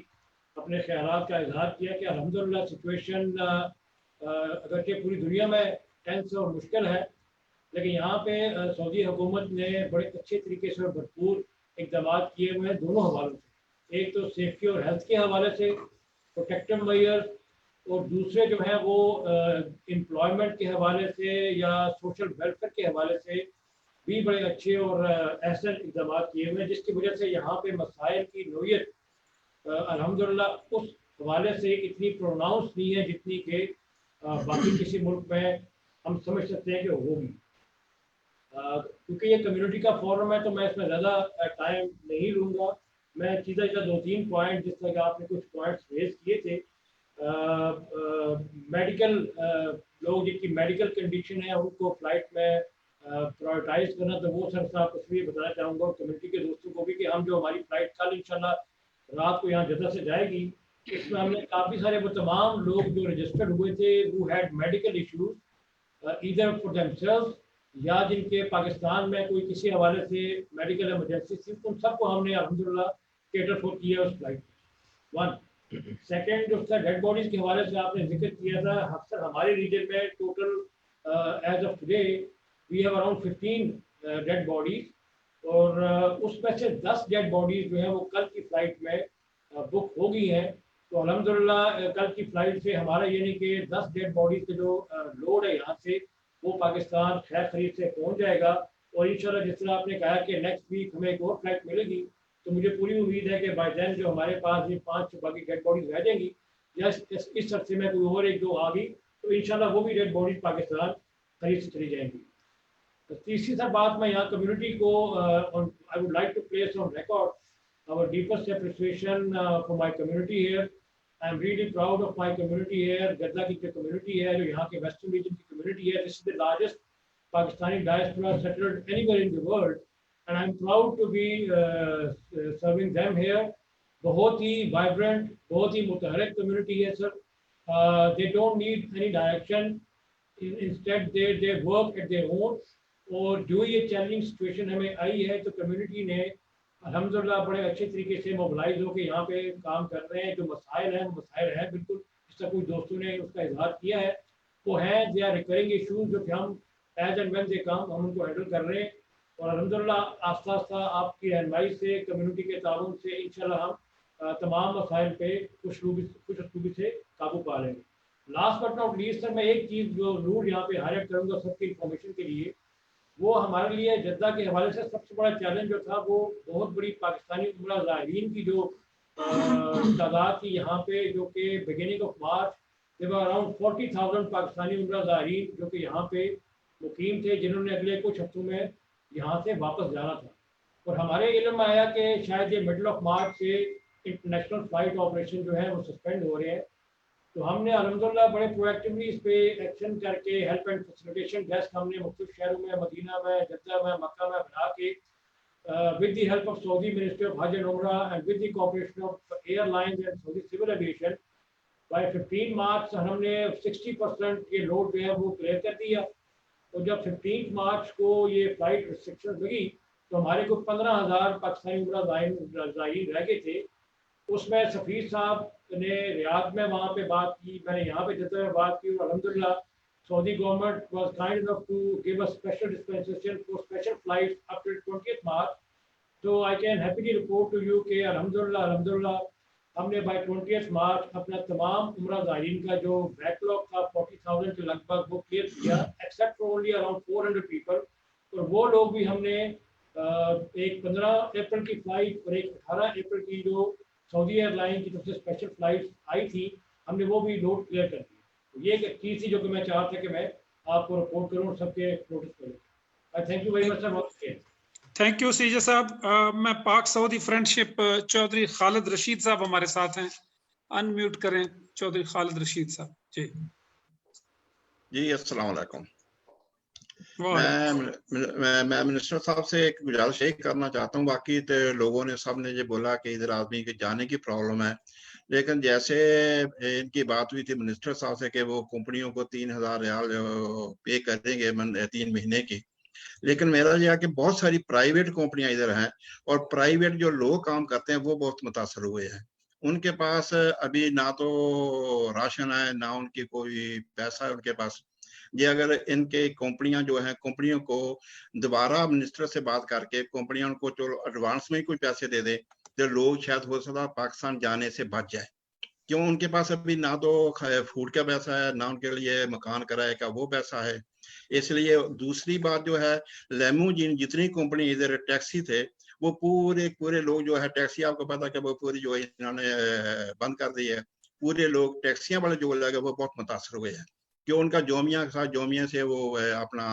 अपने ख्यालात का इजहार किया कि अल्हम्दुलिल्लाह सिचुएशन अगरचे पूरी दुनिया में टेंस और मुश्किल है, लेकिन यहाँ पे सऊदी हुकूमत ने बड़े अच्छे तरीके से और भरपूर इक़दाम किए हुए हैं दोनों हवालों से। एक तो सेफ्टी और हेल्थ के हवाले से प्रोटेक्टिव मेजर्स और दूसरे जो हैं वो एम्प्लॉयमेंट के हवाले से या सोशल वेलफेयर के हवाले से भी बड़े अच्छे और ऐसे इक़दाम किए हुए हैं, जिसकी वजह से यहाँ पे मसाइल की नोयत अल्हम्दुलिल्लाह उस हवाले से इतनी प्रोनाउंस नहीं है जितनी कि बाकी किसी मुल्क में हम समझ सकते हैं कि होगी। क्योंकि ये कम्युनिटी का फोरम है तो मैं इसमें ज़्यादा टाइम नहीं लूँगा। मैं सीधा सीधा 2-3 पॉइंट, जिस तरह कि आपने कुछ पॉइंट्स रेज किए थे, मेडिकल लोग जिनकी मेडिकल कंडीशन है उनको फ़्लाइट में प्रायोरिटाइज करना, तो वो सर साहब कुछ भी बताना चाहूँगा और कम्युनिटी के दोस्तों को भी कि हम जो हमारी फ़्लाइट कल इंशाल्लाह रात को यहाँ जद्दा से जाएगी, इसमें हमने काफ़ी सारे वो तमाम लोग जो रजिस्टर्ड हुए थे वो had medical issues either for themselves या जिनके पाकिस्तान में कोई किसी हवाले से मेडिकल इमरजेंसी थी, उन सबको हमने अल्हम्दुलिल्लाह केटर फॉर किया उस फ्लाइट में। 1 सेकेंड जो था डेड बॉडीज़ के हवाले से आपने जिक्र किया था, अक्सर हमारे रीजन में total as of today we have around 15 dead bodies और उसमें से 10 डेड बॉडीज़ जो है वो कल की फ़्लाइट में बुक हो गई हैं। तो अल्हम्दुलिल्लाह कल की फ़्लाइट से हमारा ये नहीं कि 10 डेड बॉडीज़ के जो लोड है यहाँ से वो पाकिस्तान खैर खरीद से पहुँच जाएगा और इंशाल्लाह जिस तरह आपने कहा कि नेक्स्ट वीक हमें एक और फ्लाइट मिलेगी, तो मुझे पूरी उम्मीद है कि बाय देन जो हमारे पास ये 5 बाकी डेड बॉडीज़ रह जाएंगी या इस अरसे में कोई और 1-2 आ गई तो इंशाल्लाह वो भी डेड बॉडी पाकिस्तान करीब से चली जाएंगी। तो तीसरी सा बात मैं यहाँ कम्युनिटी को I would like to place on record our deepest appreciation for my community here. I am really proud of my community here. Gadda की जो community है, जो यहाँ के western region की community है, this is the largest Pakistani diaspora settled anywhere in the world, and I am proud to be serving them here. बहुत ही vibrant, बहुत ही मुतहरक community है sir. They don't need any direction. Instead they work at their own. और जो ये challenging situation हमें आई है तो community ने अल्हम्दुलिल्लाह बड़े अच्छे तरीके से मोबिलाइज होकर यहाँ पे काम कर रहे हैं। जो मसाइल हैं बिल्कुल, जिसका कुछ दोस्तों ने उसका इजहार किया है, वो है दे आर रिकरिंग इशूज जो कि हम एज एंड व्हेन दे कम हम उनको हैंडल कर रहे हैं। और अल्हम्दुलिल्लाह आस्ता आस्ता आपकी रहनुमाई से, कम्युनिटी के ताउन से इंशाल्लाह हम तमाम मसाइल पे खुश उसलूबी से काबू पा लेंगे। Last but not least sir, मैं एक चीज़ जो रूल यहाँ पे हाईलाइट करूँगा सबकी इंफॉर्मेशन के लिए, वो हमारे लिए जद्दा के हवाले से सबसे बड़ा चैलेंज जो था वो बहुत बड़ी पाकिस्तानी उम्रा ज़ाहिरीन की जो तादाद थी यहाँ पे, जो कि beginning of March there were around 40,000 Pakistani उम्रा ज़ाहिरीन जो कि यहाँ पे मुकीम थे, जिन्होंने अगले कुछ हफ्तों में यहाँ से वापस जाना था। और हमारे इल्म में आया कि शायद ये मिडल ऑफ मार्च से इंटरनेशनल फ़्लाइट ऑपरेशन जो है वो सस्पेंड हो रहे हैं। तो हमने अल्हम्दुलिल्लाह बड़े प्रोएक्टिवली इस पे एक्शन करके हेल्प एंड फैसिलिटेशन डेस्क हमने मुख्तलिफ शहरों में, मदीना में, जद्दा में, मक्का में बना के with the help of Saudi ministry of Hajj and Umrah and with the cooperation of airlines and Saudi civil aviation by 15 March हमने 60% ये लोड जो है वो क्लियर कर दिया। और जब 15 मार्च को ये फ्लाइट रिस्ट्रिक्शन लगी तो हमारे को 15,000 पाकिस्तानी उमरा ज़ाहिरीन रह गए थे। उसमें सफ़ीर साहब ने रियाद में वहाँ पे बात की, मैंने यहाँ पे जद्दा में बात की, और अल्हम्दुलिल्लाह Saudi government was kind enough to give us special dispensation for special flights up till 20th March. तो I can happily report to you कि अल्हम्दुलिल्लाह हमने बाय 20th मार्च अपना तमाम उम्रा ज़ाहिरीन का जो बैकलॉग था 40,000 के लगभग वो क्लियर किया, except for only around 400 people. और वो लोग भी हमने एक 15 अप्रैल की फ्लाइट और एक 18 अप्रैल की जो सऊदी एयरलाइन की तरफ से स्पेशल फ्लाइट आई थी, हमने वो भी लोड क्लियर कर दी। तो ये एक चीज़ थी जो कि मैं चाहता था कि मैं आपको रिपोर्ट करूँ, सबके नोटिस करूँ। I thank you very much sir. Thank you CJ साहब। मैं पाक सऊदी फ्रेंडशिप चौधरी खालिद रशीद साहब हमारे साथ हैं, अनम्यूट करें चौधरी खालिद रशीद साहब। जी अस्सलाम वालेकुम। मैं मिनिस्टर साहब से एक गुजारिश यही करना चाहता हूँ, बाकी तो लोगों ने सब ने ये बोला कि इधर आदमी के जाने की प्रॉब्लम है, लेकिन जैसे इनकी बात हुई थी मिनिस्टर साहब से कि वो कंपनियों को 3,000 रियाल पे करेंगे 3 महीने की, लेकिन मेरा यह कि बहुत सारी प्राइवेट कंपनियां इधर हैं और प्राइवेट जो लोग काम करते हैं वो बहुत मुतासर हुए हैं। उनके पास अभी ना तो राशन है ना उनकी कोई पैसा है उनके पास। ये अगर इनके कंपनियां जो हैं, कंपनियों को दोबारा मिनिस्टर से बात करके कंपनियां उनको चलो एडवांस में ही कोई पैसे दे दे तो लोग शायद हो सकता पाकिस्तान जाने से बच जाए। क्यों उनके पास अभी ना तो फूड का पैसा है ना उनके लिए मकान किराए का वो पैसा है। इसलिए दूसरी बात जो है, लेमोजीन जितनी कंपनी इधर टैक्सी थे वो पूरे लोग जो है टैक्सी, आपको पता है कि वो पूरी जो है इन्होंने बंद कर दी है। पूरे लोग टैक्सियां वाले जो लगे वो बहुत मुतासर हुए हैं, क्यों उनका जोमिया से वो अपना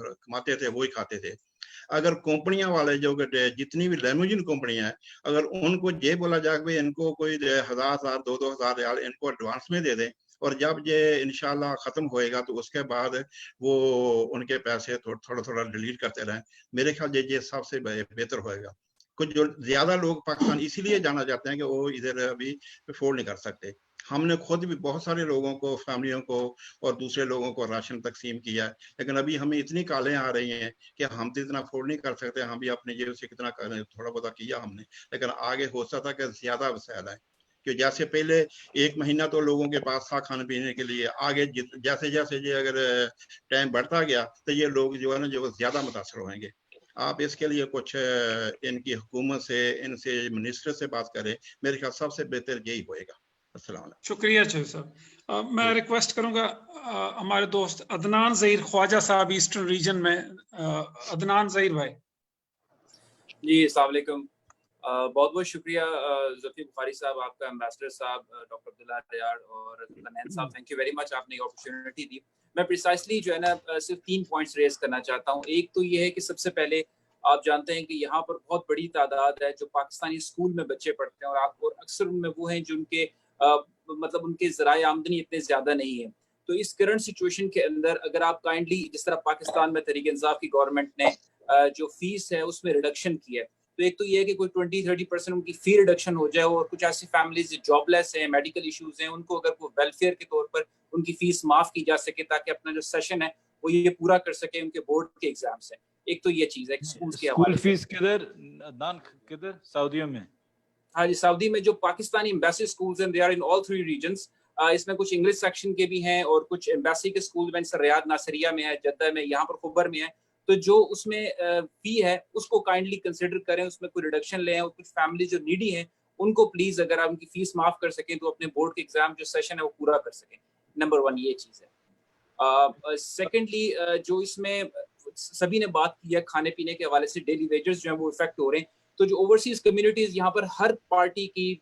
कमाते थे वो ही खाते थे। अगर कंपनियां वाले जो जितनी भी लेमोजीन कंपनियां हैं, अगर उनको ये बोला जाए कि इनको कोई 1,000 2,000 रियाल इनको एडवांस में दे दें और जब ये इंशाल्लाह खत्म होएगा तो उसके बाद वो उनके पैसे थोड़ा डिलीट करते रहें, मेरे ख्याल ये सबसे बेहतर होएगा। कुछ जो ज्यादा लोग पाकिस्तान इसीलिए जाना चाहते हैं कि वो इधर अभी अफोर्ड नहीं कर सकते। हमने खुद भी बहुत सारे लोगों को, फैमिलियों को और दूसरे लोगों को राशन तकसीम किया है, लेकिन अभी हमें इतनी कालें आ रही हैं कि हम तो इतना अफोर्ड नहीं कर सकते। हम भी अपने जेब से कितना थोड़ा बहुत किया हमने, लेकिन आगे हो सकता कि ज्यादा वसाइल है। कि जैसे पहले 1 महीना तो लोगों के पास था खाने पीने के लिए, आगे जैसे जैसे ये अगर टाइम बढ़ता गया तो ये लोग जो है ना जो ज्यादा मुतासर होंगे। आप इसके लिए कुछ इनकी हुकूमत से, इनसे मिनिस्टर से बात करें, मेरे ख्याल सबसे बेहतर यही होएगा। शुक्रिया साहब। मैं रिक्वेस्ट करूंगा हमारे दोस्त अदनान ज़हीर ख्वाजा साहब ईस्टर्न रीजन में। अदनान ज़हीर भाई। जी अस्सलाम वालेकुम। بہت بہت شکریہ ذوالفی بخاری صاحب، آپ کا ایمبیسڈر صاحب ڈاکٹر عبداللہ ریاض اور نین صاحب، تھینک یو ویری مچ، آپ نے یہ اپرچونٹی دی. میں پریسائسلی جو ہے نا صرف 3 پوائنٹس ریز کرنا چاہتا ہوں. ایک تو یہ ہے کہ سب سے پہلے آپ جانتے ہیں کہ یہاں پر بہت بڑی تعداد ہے جو پاکستانی اسکول میں بچے پڑھتے ہیں، اور اکثر ان میں وہ ہیں جن کے مطلب ان کے ذرائع آمدنی اتنے زیادہ نہیں ہیں. تو اس کرنٹ سچویشن کے اندر اگر آپ کائنڈلی جس طرح پاکستان میں تحریک انصاف کی گورنمنٹ نے جو فیس ہے اس میں ریڈکشن کی ہے، تو ایک تو یہ ہے کہ کوئی 20-30% ان کی فی ریڈکشن ہو جائے، اور کچھ ایسی فیملیز جاب لیس ہیں، میڈیکل ایشوز ہیں، ان کو اگر وہ ویلفیئر کے طور پر ان کی فیس معاف کی جا سکے تاکہ اپنا جو سیشن ہے وہ یہ پورا کر سکے ان کے بورڈ کے ایگزامس ہیں. ایک تو یہ چیز ہے اسکولز کے حوالے سے. اسکول فیس کدھر سعودیوں میں؟ ہاں جی، سعودی میں جو پاکستانی ایمبیسی اسکولز ہیں، they are in all 3 regions. اس میں کچھ انگلش سیکشن کے بھی ہیں اور کچھ ایمبیسی کے اسکول میں، جیسے ریاض ناصریہ میں ہے، جدہ میں، یہاں پر خبر میں ہے. تو جو اس میں فی ہے اس کو کائنڈلی کنسیڈر کریں، اس میں کوئی ریڈکشن لیں، اور کچھ فیملی جو نیڈی ہیں ان کو پلیز اگر آپ ان کی فیس معاف کر سکیں تو اپنے بورڈ کے ایگزام جو سیشن ہے وہ پورا کر سکیں. نمبر 1 یہ چیز ہے. سیکنڈلی جو اس میں سبھی نے بات کی ہے کھانے پینے کے حوالے سے، ڈیلی ویجز جو ہیں وہ افیکٹ ہو رہے ہیں. تو جو اوورسیز کمیونٹیز یہاں پر ہر پارٹی کی،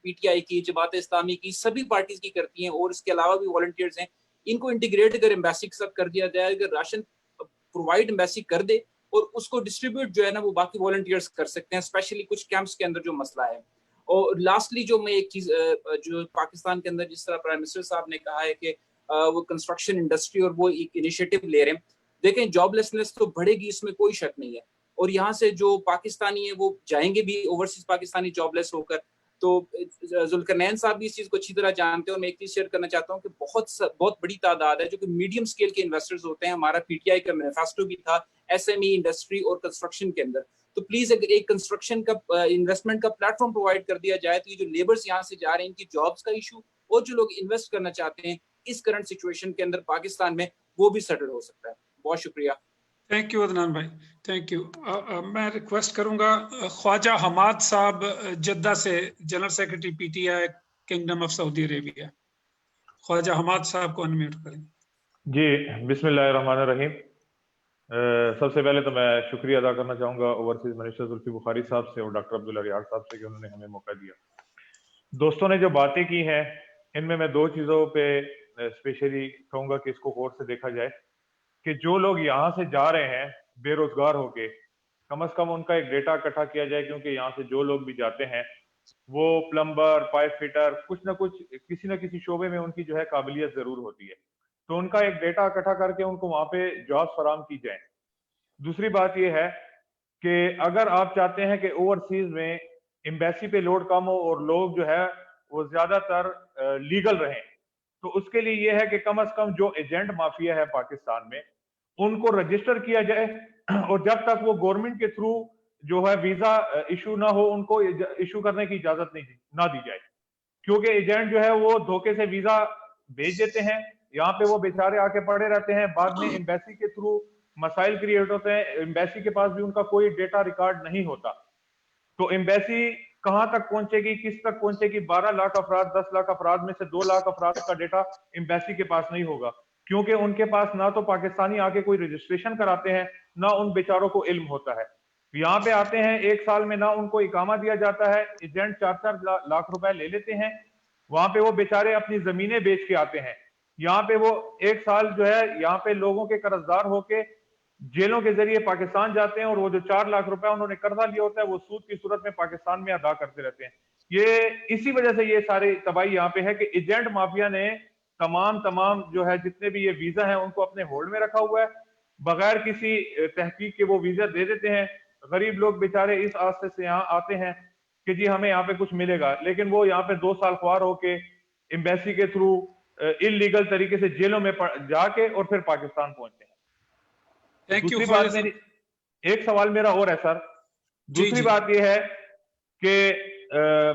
پی ٹی آئی کی، جماعت اسلامی کی، سبھی پارٹیز کی کرتی ہیں، اور اس کے علاوہ بھی والنٹیئرز ہیں، ان کو انٹیگریٹ اگر ایمبیسی کے ساتھ کر دیا جائے، اگر راشن پرووائڈ ایمبیسی کر دے اور اس کو ڈسٹریبیوٹ جو ہے نا وہ باقی والنٹیئرز کر سکتے ہیں، اسپیشلی کچھ کیمپس کے اندر جو مسئلہ ہے. اور لاسٹلی جو میں ایک چیز جو پاکستان کے اندر جس طرح پرائم منسٹر صاحب نے کہا ہے کہ وہ کنسٹرکشن انڈسٹری اور وہ ایک انیشیٹو لے رہے ہیں، دیکھیں جاب لیسنس تو بڑھے گی، اس میں کوئی شک نہیں ہے، اور یہاں سے جو پاکستانی ہیں وہ جائیں گے بھی اوورسیز پاکستانی جاب لیس ہو کر. تو ذوالقرنین صاحب بھی اس چیز کو اچھی طرح جانتے ہیں، اور میں ایک چیز شیئر کرنا چاہتا ہوں کہ بہت بڑی تعداد ہے جو کہ میڈیم اسکیل کے انویسٹرز ہوتے ہیں. ہمارا پی ٹی آئی کا مینیفیسٹو بھی تھا ایس ایم ای انڈسٹری اور کنسٹرکشن کے اندر. تو پلیز اگر ایک کنسٹرکشن کا انویسٹمنٹ کا پلیٹ فارم پرووائڈ کر دیا جائے تو یہ جو لیبرز یہاں سے جا رہے ہیں ان کی جابس کا ایشو، اور جو لوگ انویسٹ کرنا چاہتے ہیں اس کرنٹ سچویشن کے اندر پاکستان میں، وہ بھی سیٹل ہو سکتا ہے. بہت شکریہ. تھینک یو عدنان بھائی، تھینک یو. میں ریکویسٹ کروں گا خواجہ حماد صاحب جدہ سے، general secretary P T I kingdom of Saudi Arabia. Khawaja Hammad صاحب کو انمیوٹ کریں. جی بسم اللہ الرحمن الرحیم. سب سے پہلے تو میں شکریہ ادا کرنا چاہوں گا اوورسیز منسٹر ذوالفی بخاری صاحب سے اور ڈاکٹر عبداللہ ریاض صاحب سے کہ انہوں نے ہمیں موقع دیا. دوستوں نے جو باتیں کی ہیں ان میں 2 چیزوں پہ اسپیشلی کہوں گا کہ اس کو غور سے دیکھا جائے کہ جو لوگ یہاں سے جا رہے ہیں بے روزگار ہو کے، کم از کم ان کا ایک ڈیٹا اکٹھا کیا جائے، کیونکہ یہاں سے جو لوگ بھی جاتے ہیں وہ پلمبر، پائپ فٹر، کچھ نہ کچھ کسی نہ کسی شعبے میں ان کی جو ہے قابلیت ضرور ہوتی ہے. تو ان کا ایک ڈیٹا اکٹھا کر کے ان کو وہاں پہ جابس فراہم کی جائیں. دوسری بات یہ ہے کہ اگر آپ چاہتے ہیں کہ اوورسیز میں ایمبیسی پہ لوڈ کم ہو اور لوگ جو ہے وہ زیادہ تر لیگل رہیں، تو اس کے لیے یہ ہے کہ کم از کم جو ایجنٹ مافیا ہے پاکستان میں ان کو رجسٹر کیا جائے، اور جب تک وہ گورنمنٹ کے تھرو جو ہے ویزا ایشو نہ ہو ان کو ایشو کرنے کی اجازت نہ دی جائے. کیونکہ ایجنٹ جو ہے وہ دھوکے سے ویزا بھیج دیتے ہیں، یہاں پہ وہ بیچارے آ کے پڑے رہتے ہیں، بعد میں ایمبیسی کے تھرو مسائل کریٹ ہوتے ہیں، ایمبیسی کے پاس بھی ان کا کوئی ڈیٹا ریکارڈ نہیں ہوتا. تو ایمبیسی کہاں تک پہنچے گی، کس تک پہنچے گی؟ 12 لاکھ افراد، 10 لاکھ افراد میں سے 2 لاکھ افراد کا ڈیٹا ایمبیسی کے پاس نہیں ہوگا، کیونکہ ان کے پاس نہ تو پاکستانی آ کے کوئی رجسٹریشن کراتے ہیں، نہ ان بیچاروں کو علم ہوتا ہے. یہاں پہ آتے ہیں 1 سال میں نہ ان کو اقامہ دیا جاتا ہے، ایجنٹ 4 لاکھ روپے لے لیتے ہیں، وہاں پہ وہ بیچارے اپنی زمینیں بیچ کے آتے ہیں. یہاں پہ وہ 1 سال جو ہے یہاں پہ لوگوں کے قرض دار ہو کے جیلوں کے ذریعے پاکستان جاتے ہیں، اور وہ جو 4 لاکھ روپے انہوں نے قرضہ لیا ہوتا ہے وہ سود کی صورت میں پاکستان میں ادا کرتے رہتے ہیں. یہ اسی وجہ سے یہ ساری تباہی یہاں پہ ہے کہ ایجنٹ مافیا نے تمام جو ہے جتنے بھی یہ ویزا ہیں ان کو اپنے ہولڈ میں رکھا ہوا ہے، بغیر کسی تحقیق کے وہ ویزا دے دیتے ہیں. غریب لوگ بیچارے اس آستے سے یہاں آتے ہیں کہ جی ہمیں یہاں پہ کچھ ملے گا، لیکن وہ یہاں پہ 2 سال خوار ہو کے ایمبیسی کے تھرو انلیگل طریقے سے جیلوں میں جا کے اور پھر پاکستان پہنچتے ہیں. دوسری بات میری ایک سوال میرا اور ہے سر. دوسری بات یہ ہے کہ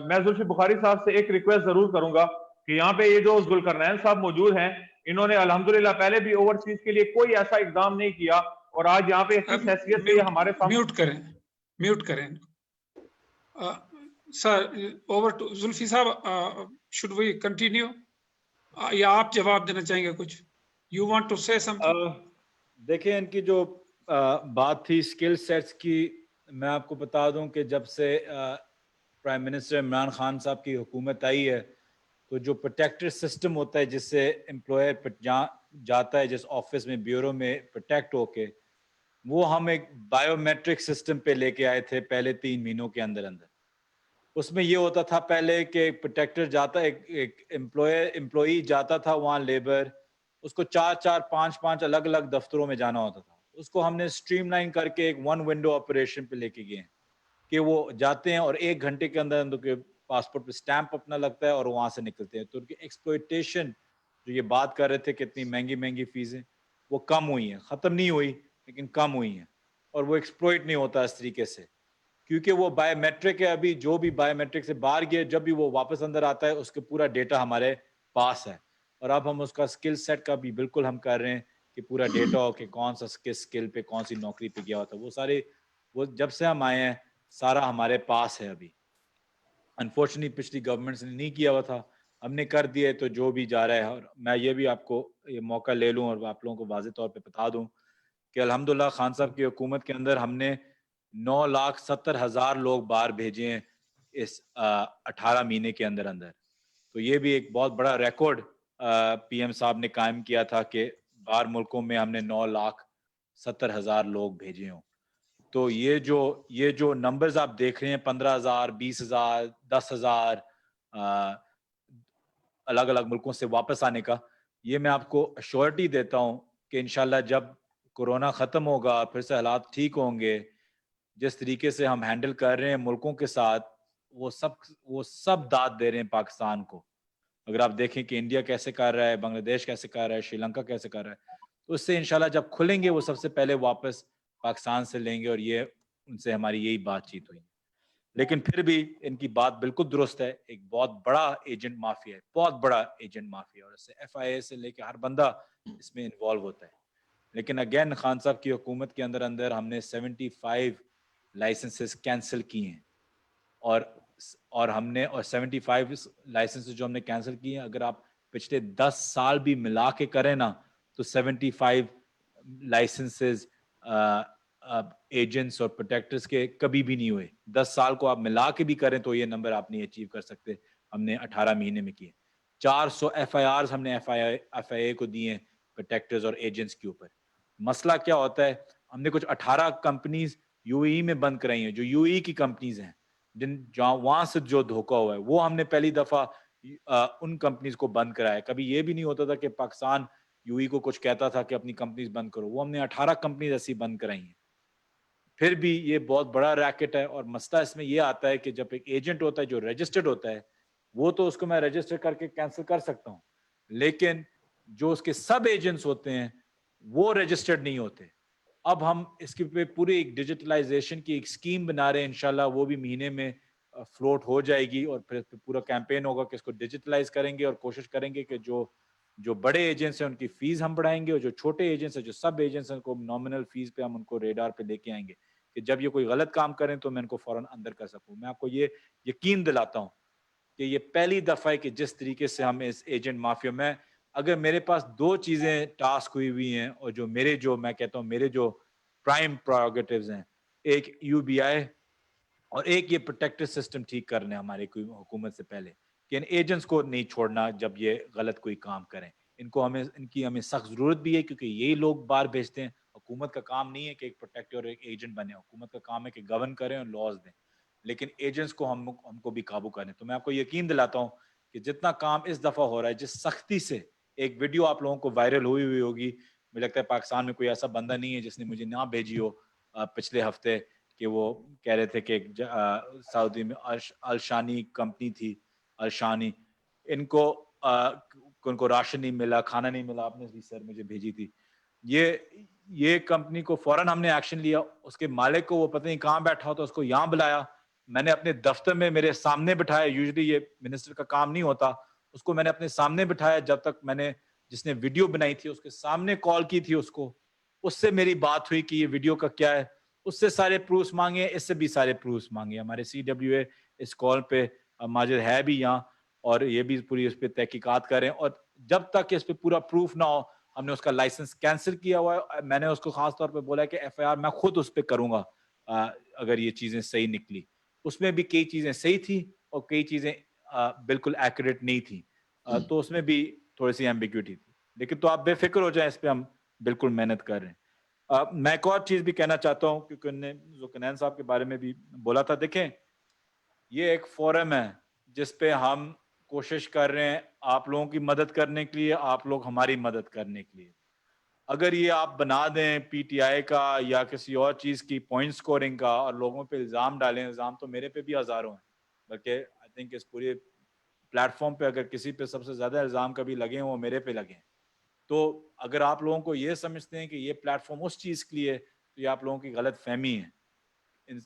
میں ذوالفی بخاری صاحب سے ایک ریکویسٹ ضرور کروں گا کہ یہاں پہ یہ جو ذوالقرنین صاحب موجود ہیں، انہوں نے الحمدللہ پہلے بھی اوورسیز کے لیے کوئی ایسا اقدام نہیں کیا، اور آج یہاں پہ کس حیثیت سے ہمارے سامنے میوٹ کریں سر. اوور ٹو ذوالفی صاحب، شوڈ وی کنٹینیو یا آپ جواب دینا چاہیں گے کچھ؟ یو وانٹ ٹو سے سم تھنگ؟ دیکھیں ان کی جو بات تھی اسکل سیٹس کی، میں آپ کو بتا دوں کہ جب سے प्राइम मिनिस्टर इमरान खान साहब की हुकूमत आई है तो जो प्रोटेक्टेड सिस्टम होता है जिससे एम्प्लॉयर जाता है जिस ऑफिस में ब्यूरो में प्रोटेक्ट होके, वो हम एक बायोमेट्रिक सिस्टम पे लेके आए थे पहले 3 महीनों के अंदर अंदर। उसमें ये होता था पहले कि प्रोटेक्टर जाता, एक एम्प्लॉई जाता था वहाँ लेबर, उसको 4-4, 5-5 अलग अलग दफ्तरों में जाना होता था। उसको हमने स्ट्रीमलाइन करके एक 1 विंडो ऑपरेशन पे लेके गए कि वो जाते हैं और 1 घंटे के अंदर उनके पासपोर्ट पे स्टैंप अपना लगता है और वहाँ से निकलते हैं। तो उनकी एक्सप्लॉयटेशन जो ये बात कर रहे थे कितनी महंगी महंगी फीसें, वो कम हुई हैं, ख़त्म नहीं हुई लेकिन कम हुई हैं, और वो एक्सप्लॉइट नहीं होता इस तरीके से क्योंकि वो बायोमेट्रिक है। अभी जो भी बायोमेट्रिक से बाहर गया, जब भी वो वापस अंदर आता है उसके पूरा डेटा हमारे पास है, और अब हम उसका स्किल सेट का भी बिल्कुल हम कर रहे हैं कि पूरा डेटा हो कि कौन सा किस स्किल पे कौन सी नौकरी पे गया होता है, वो सारे वो जब से हम आए हैं सारा हमारे पास है। अभी अनफॉर्चुनेटली पिछली गवर्नमेंट्स ने नहीं किया हुआ था, हमने कर दिया है, तो जो भी जा रहा है। और मैं ये भी आपको ये मौका ले लूँ और आप लोगों को वाज़ेह तौर पे बता दूँ कि अल्हम्दुलिल्लाह खान साहब की हुकूमत के अंदर हमने 9,70,000 लोग बाहर भेजे हैं इस 18 महीने के अंदर अंदर। तो ये भी एक बहुत बड़ा रिकॉर्ड पीएम साहब ने कायम किया था कि बाहर मुल्कों में हमने 9,70,000 लोग भेजे हों। तो ये जो नंबर्स आप देख रहे हैं 15,000, 20,000, 10,000 अलग अलग मुल्कों से वापस आने का, ये मैं आपको अश्योरिटी देता हूँ कि इंशाल्लाह जब कोरोना ख़त्म होगा, फिर से हालात ठीक होंगे, जिस तरीके से हम हैंडल कर रहे हैं मुल्कों के साथ, वो सब दाद दे रहे हैं पाकिस्तान को। अगर आप देखें कि इंडिया कैसे कर रहा है, बांग्लादेश कैसे कर रहा है, श्रीलंका कैसे कर रहा है, तो उससे इंशाल्लाह जब खुलेंगे वो सबसे पहले वापस पाकिस्तान से लेंगे, और ये उनसे हमारी यही बातचीत हुई। लेकिन फिर भी इनकी बात बिल्कुल दुरुस्त है, एक बहुत बड़ा एजेंट माफिया है, बहुत बड़ा एजेंट माफिया, और इससे FIA से लेके हर बंदा इसमें इन्वॉल्व होता है। लेकिन अगेन खान साहब की हुकूमत के अंदर अंदर हमने 75 लाइसेंसेस कैंसिल किए हैं, और हमने 75 लाइसेंसेस जो हमने कैंसिल किए हैं, अगर आप पिछले 10 साल भी मिला के करें ना, तो 75 लाइसेंसेस एजेंट्स और प्रोटेक्टर्स के कभी भी नहीं हुए। 10 साल को आप मिला के भी करें तो ये नंबर आप नहीं अचीव कर सकते। हमने 18 महीने में किए। 400 FIRs हमने FIA को दिए हैं प्रोटेक्टर्स और एजेंट्स के ऊपर। मसला क्या होता है, हमने कुछ 18 कंपनीज UAE में बंद कराई हैं, जो UAE की कंपनीज हैं, जहाँ वहां से जो धोखा हुआ है वो हमने पहली दफा उन कंपनीज को बंद कराया। कभी ये भी नहीं होता था कि पाकिस्तान UAE को कुछ कहता था कि अपनी कंपनीज बंद करो, वो हमने 18 कंपनीज ऐसी बंद कराई हैं। फिर भी ये बहुत बड़ा रैकेट है, और मसला इसमें ये आता है कि जब एक एजेंट होता है जो रजिस्टर्ड होता है, वो तो उसको मैं रजिस्टर करके कैंसिल कर सकता हूँ, लेकिन जो उसके सब एजेंट्स होते हैं वो रजिस्टर्ड नहीं होते। अब हम इसके पे पूरी एक डिजिटलाइजेशन की एक स्कीम बना रहे हैं, इंशाल्लाह वो भी महीने में फ्लोट हो जाएगी, और फिर पूरा कैंपेन होगा कि इसको डिजिटलाइज करेंगे और कोशिश करेंगे कि जो बड़े एजेंट्स हैं उनकी फीस हम बढ़ाएंगे, और जो छोटे एजेंट्स हैं, जो सब एजेंट्स हैं, उनको नॉमिनल फीस पे हम उनको रेडार पे लेके आएंगे कि जब ये कोई गलत काम करें तो मैं इनको फौरन अंदर कर सकूं। मैं आपको ये यकीन दिलाता हूं कि ये पहली दफा है कि जिस तरीके से हम इस एजेंट माफिया में, अगर मेरे पास 2 चीजें टास्क हुई हुई हैं, और जो मैं कहता हूँ मेरे जो प्राइम प्रोरोगेटिव्स हैं, एक UBI और एक ये प्रोटेक्टिव सिस्टम ठीक करने हमारे कोई हुकूमत से पहले, कि इन एजेंट्स को नहीं छोड़ना जब ये गलत कोई काम करें। इनकी हमें सख्त जरूरत भी है, क्योंकि यही लोग बाहर भेजते हैं। हुकूमत का काम नहीं है कि एक प्रोटेक्टर और एक एजेंट बने, हुकूमत का काम है कि गवर्न करें और लॉज दें, लेकिन एजेंट्स को हमको भी काबू करें। तो मैं आपको यकीन दिलाता हूँ कि जितना काम इस दफा हो रहा है, जिस सख्ती से, एक वीडियो आप लोगों को वायरल हुई होगी, मुझे लगता है पाकिस्तान में कोई ऐसा बंदा नहीं है जिसने मुझे ना भेजी हो पिछले हफ्ते, कि वो कह रहे थे कि सऊदी में अलशानी कंपनी थी, अलशानी, उनको राशन नहीं मिला, खाना नहीं मिला, आपने भी सर मुझे भेजी थी। ये कंपनी को फौरन हमने एक्शन लिया। उसके मालिक को वो पता नहीं कहाँ बैठा हो, तो उसको यहाँ बुलाया, मैंने अपने दफ्तर में मेरे सामने बिठाया। यूजुअली ये मिनिस्टर का काम नहीं होता, उसको मैंने अपने सामने बिठाया। जब तक मैंने जिसने वीडियो बनाई थी उसके सामने कॉल की थी उससे मेरी बात हुई कि ये वीडियो का क्या है, उससे सारे प्रूफ्स मांगे, इससे भी सारे प्रूफ्स मांगे। हमारे CWA इस कॉल पे माजिद है भी यहाँ, और ये भी पूरी इस पे तहकीकात करें, और जब तक इस पे पूरा प्रूफ ना हो, हमने उसका लाइसेंस कैंसिल किया हुआ है। मैंने उसको खास तौर पे बोला कि FIR मैं खुद उस पे करूंगा अगर ये चीजें सही निकली। اس میں بھی کئی چیزیں صحیح تھی اور کئی چیزیں بالکل ایکوریٹ نہیں تھی, تو اس میں بھی تھوڑی سی ایمبیگوٹی تھی. لیکن تو آپ بے فکر ہو جائیں, اس پہ ہم بالکل محنت کر رہے ہیں. میں ایک اور چیز بھی کہنا چاہتا ہوں, کیونکہ انہوں نے ذوالقرنین صاحب کے بارے میں بھی بولا تھا. دیکھیں, یہ ایک فورم ہے جس پہ ہم کوشش کر رہے ہیں آپ لوگوں کی مدد کرنے کے لیے, آپ لوگ ہماری مدد کرنے کے لیے. اگر یہ آپ بنا دیں پی ٹی آئی کا یا کسی اور چیز کی پوائنٹ سکورنگ کا اور لوگوں پہ الزام ڈالیں, الزام تو میرے پہ بھی ہزاروں ہیں, بلکہ آئی تھنک اس پورے پلیٹ فارم پہ اگر کسی پہ سب سے زیادہ الزام کبھی لگے ہیں وہ میرے پہ لگے ہیں. تو اگر آپ لوگوں کو یہ سمجھتے ہیں کہ یہ پلیٹ فارم اس چیز کے لیے, تو یہ آپ لوگوں کی غلط فہمی ہے.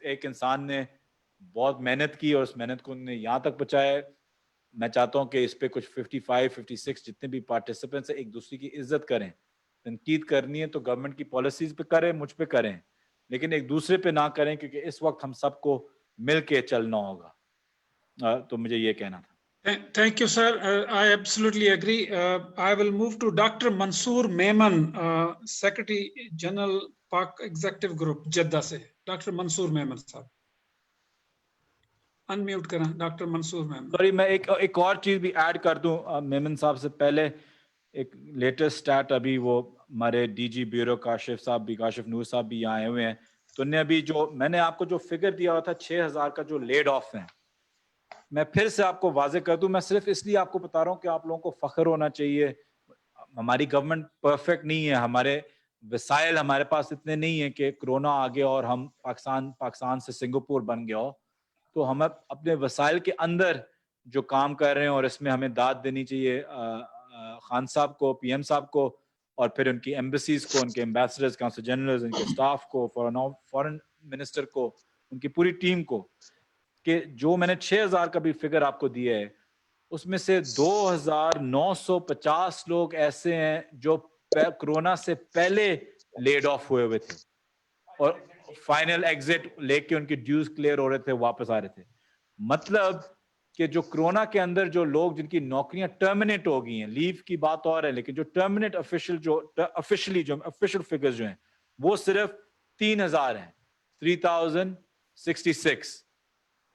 ایک انسان نے بہت محنت کی اور اس محنت کو نے یہاں تک پہنچایا ہے. میں چاہتا ہوں کہ اس پہ کچھ 55 56 جتنے بھی پارٹیسپینٹس ہیں ایک دوسرے کی عزت کریں. تنقید کرنی ہے تو گورنمنٹ کی پالیسیز پہ کریں, مجھ پہ کریں, لیکن ایک دوسرے پہ نہ کریں, کیونکہ اس وقت ہم سب کو مل کے چلنا ہوگا. تو مجھے یہ کہنا تھا. Thank you, sir. I absolutely agree. I will move to Dr. Mansoor Memon, Secretary General Pak Executive Group, Jeddah se. Dr. Mansoor Memon, sir. Unmute کریں ڈاکٹر منصور میم. سوری, میں ایک اور چیز بھی ایڈ کر دوں. میمن صاحب سے پہلے ایک لیٹسٹ اسٹیٹ, ابھی وہ ہمارے ڈی جی بیورو کاشف صاحب بھی, کاشف نور صاحب بھی یہاں آئے ہوئے ہیں, تو انہیں ابھی جو میں نے آپ کو جو فگر دیا ہوا تھا 6000 کا جو لیڈ آف ہیں, میں پھر سے آپ کو واضح کر دوں. میں صرف اس لیے آپ کو بتا رہا ہوں کہ آپ لوگوں کو فخر ہونا چاہیے. ہماری گورنمنٹ پرفیکٹ نہیں ہے, ہمارے وسائل ہمارے پاس اتنے نہیں ہیں کہ کرونا آ گیا اور ہم پاکستان سے سنگاپور بن گیا ہو. تو ہم اپنے وسائل کے اندر جو کام کر رہے ہیں, اور اس میں ہمیں داد دینی چاہیے خان صاحب کو, پی ایم صاحب کو, اور پھر ان کی ایمبیسیز کو, ان کے ایمبیسڈرز, کونسل جنرلز, ان کے سٹاف کو, فورن منسٹر کو, ان کی پوری ٹیم کو, کہ جو میں نے 6000 کا بھی فگر آپ کو دیا ہے, اس میں سے 2950 لوگ ایسے ہیں جو کرونا سے پہلے لیڈ آف ہوئے تھے اور فائنل ایگزٹ لے کے ان کی ڈیوز کلیئر ہو رہے تھے, واپس آ رہے تھے. مطلب کہ جو کرونا کے اندر جو لوگ جن کی نوکریاں ٹرمینیٹ ہو گئی ہیں, لیو کی بات اور ہے, لیکن جو ٹرمینیٹ آفیشل فگرز جو ہیں وہ صرف 3000 ہیں, 3066.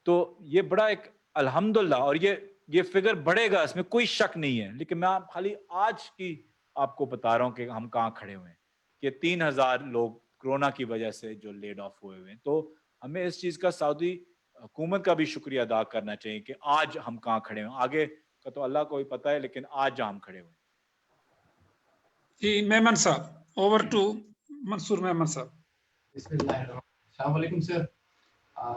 تو یہ بڑا ایک الحمدللہ, اور یہ فگر بڑھے گا, اس میں کوئی شک نہیں ہے. لیکن میں خالی آج کی آپ کو بتا رہا ہوں کہ ہم کہاں کھڑے ہوئے ہیں, کہ 3000 لوگ کرونا کی وجہ سے جو لیڈ آف ہوئے ہوئے ہیں. تو ہمیں اس چیز کا سعودی حکومت کا بھی شکریہ ادا کرنا چاہیے کہ آج ہم کہاں کھڑے ہوئے ہیں. آگے کا تو اللہ کو ہی پتہ ہے, لیکن آج جہاں ہم کھڑے ہوئے ہیں. جی میمن صاحب, اوور ٹو منصور میمن صاحب. بسم اللہ الرحمن الرحیم. السلام علیکم سر.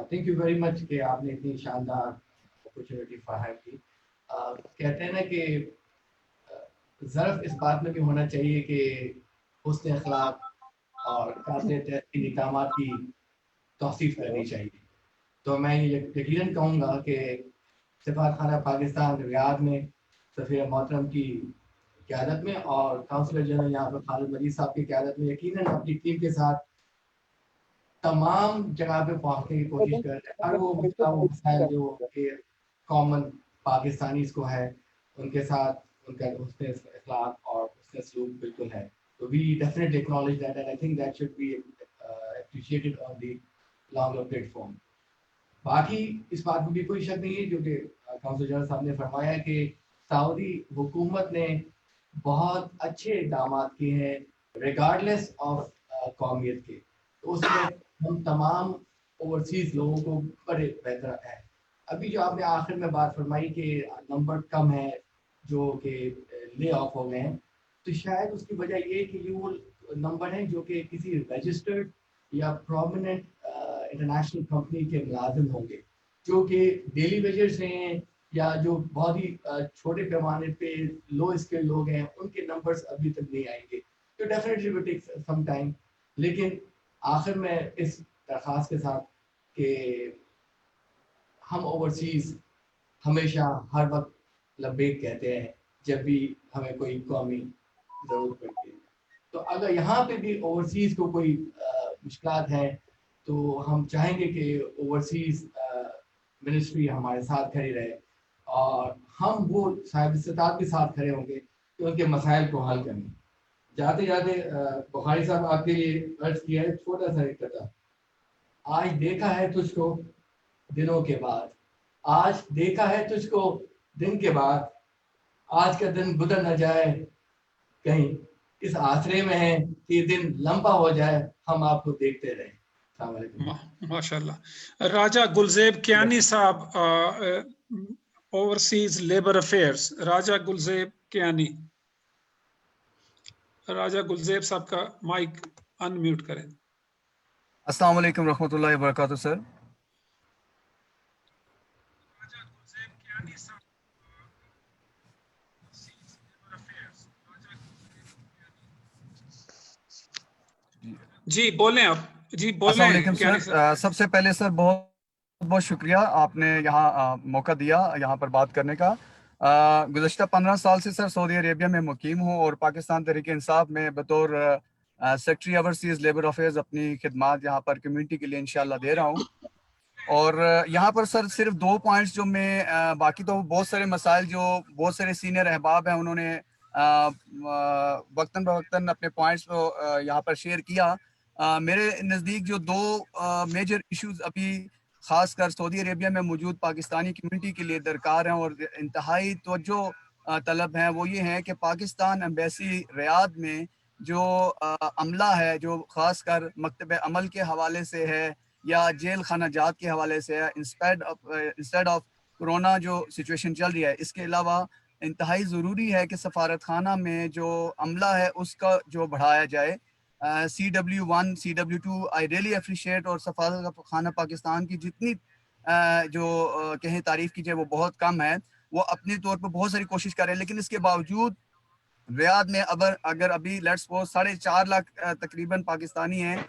تھینک یو ویری مچ کہ آپ نے اتنی شاندار اپرچونٹی فراہم کی. کہتے ہیں نا کہ ظرف اس بات میں بھی ہونا چاہیے کہ حسن اخلاق اور قابل تحقیق اقدامات کی توصیف کرنی چاہیے. تو میں یقیناً کہوں گا کہ سفارت خانہ پاکستان ریاض میں سفیر محترم کی قیادت میں اور کونسلر جنرل یہاں پر خالد مجید صاحب کی قیادت میں یقیناً اپنی ٹیم کے ساتھ تمام جگہ پہ پہنچنے کی کوشش کر رہے ہیں. ہر وہ مسائل جو کہ کامن پاکستانیز کو ہے, ان کے ساتھ ان کا حسن اخلاق اور حسن سلوک بالکل ہے. So we definitely acknowledge that, and I think that should be appreciated on the longer platform. باقی اس بات میں بھی کوئی شک نہیں ہے جو کہ کونسل جنرل صاحب نے فرمایا کہ سعودی حکومت نے بہت اچھے اقدامات کیے ہیں ریگارڈلیس آف قومیت کے. تو اس میں ہم تمام اوورسیز لوگوں کو بڑے بہتر ہے. ابھی جو آپ نے آخر میں بات فرمائی کہ نمبر کم ہے جو کہ لے آف ہو گئے ہیں, تو شاید اس کی وجہ یہ کہ یہ وہ نمبر ہیں جو کہ کسی رجسٹرڈ یا پرومیننٹ انٹرنیشنل کمپنی کے ملازم ہوں گے, جو کہ ڈیلی ویجرز ہیں یا جو بہت ہی چھوٹے پیمانے پہ لو اسکل لوگ ہیں, ان کے نمبرز ابھی تک نہیں آئیں گے. تو definitely will take some time. لیکن آخر میں اس درخواست کے ساتھ کہ ہم اوورسیز ہمیشہ ہر وقت لبیک کہتے ہیں جب بھی ہمیں کوئی قومی ضرورت پڑتی ہے. تو اگر یہاں پہ بھی اوورسیز کو کوئی مشکلات ہیں تو ہم چاہیں گے کہ اوورسیز منسٹری ہمارے ساتھ کھڑی رہے, اور ہم وہ صاحب استطاعت کے ساتھ کھڑے ہوں گے کہ ان کے مسائل کو حل کریں. جاتے جاتے بخاری صاحب آپ کے لیے عرض کیا ہے چھوٹا سا ایک قطعہ. آج دیکھا ہے تجھ کو दिनों के बाद, आज देखा है तुझको दिन के बाद, आज का दिन गुजर न जाए कहीं, इस आसरे में है कि दिन लंबा हो जाए, हम आपको देखते रहे। माशाल्लाह। राजा गुलजेब कियानी साहब, ओवरसीज लेबर अफेयर्स, राजा गुलजेब कियानी। राजा गुलजेब साहब का माइक अनम्यूट करें। अस्सलाम वालेकुम रहमतुल्लाहि व बरकातुहू सर। जी बोलें आप, जी बोलें। अस्सलाम वालेकुम सर। सबसे पहले सर बहुत बहुत शुक्रिया आपने यहाँ मौका दिया यहाँ पर बात करने का। गुज़श्ता 15 साल से सर सऊदी अरेबिया में मुकीम हूँ और पाकिस्तान तहरीक इंसाफ में बतौर सेक्रेटरी ओवरसीज़ लेबर अफेयर्स अपनी खिदमात यहाँ पर कम्युनिटी के लिए इंशाल्लाह दे रहा हूँ। और यहाँ पर सर सिर्फ 2 पॉइंट्स जो मैं, बाकी तो बहुत सारे मसाइल जो बहुत सारे सीनियर अहबाब हैं उन्होंने वक्तन बवक्तन अपने पॉइंट्स को यहाँ पर शेयर किया। मेरे नज़दीक जो 2 मेजर इश्यूज अभी खासकर सऊदी अरेबिया में मौजूद पाकिस्तानी कम्युनिटी के लिए दरकार हैं और इंतहाई तवज्जो तलब हैं, वो ये हैं कि पाकिस्तान एम्बेसी रियाद में जो अमला है, जो ख़ासकर मकतब अमल के हवाले से है या जेल खाना जात के हवाले से है, इंस्टेड ऑफ कोरोना जो सिचुएशन चल रही है, इसके अलावा इंतहाई ज़रूरी है कि सफारत खाना में जो अमला है उसका जो बढ़ाया जाए। CW1, CW2 I really appreciate, और सफारत खाना पाकिस्तान की जितनी जो कहें तारीफ़ की जाए वो बहुत कम है। वो अपने तौर पर बहुत सारी कोशिश कर रहे हैं, लेकिन इसके बावजूद रियाद में अगर अभी लेट्स सपोज 4.5 लाख तकरीबन पाकिस्तानी हैं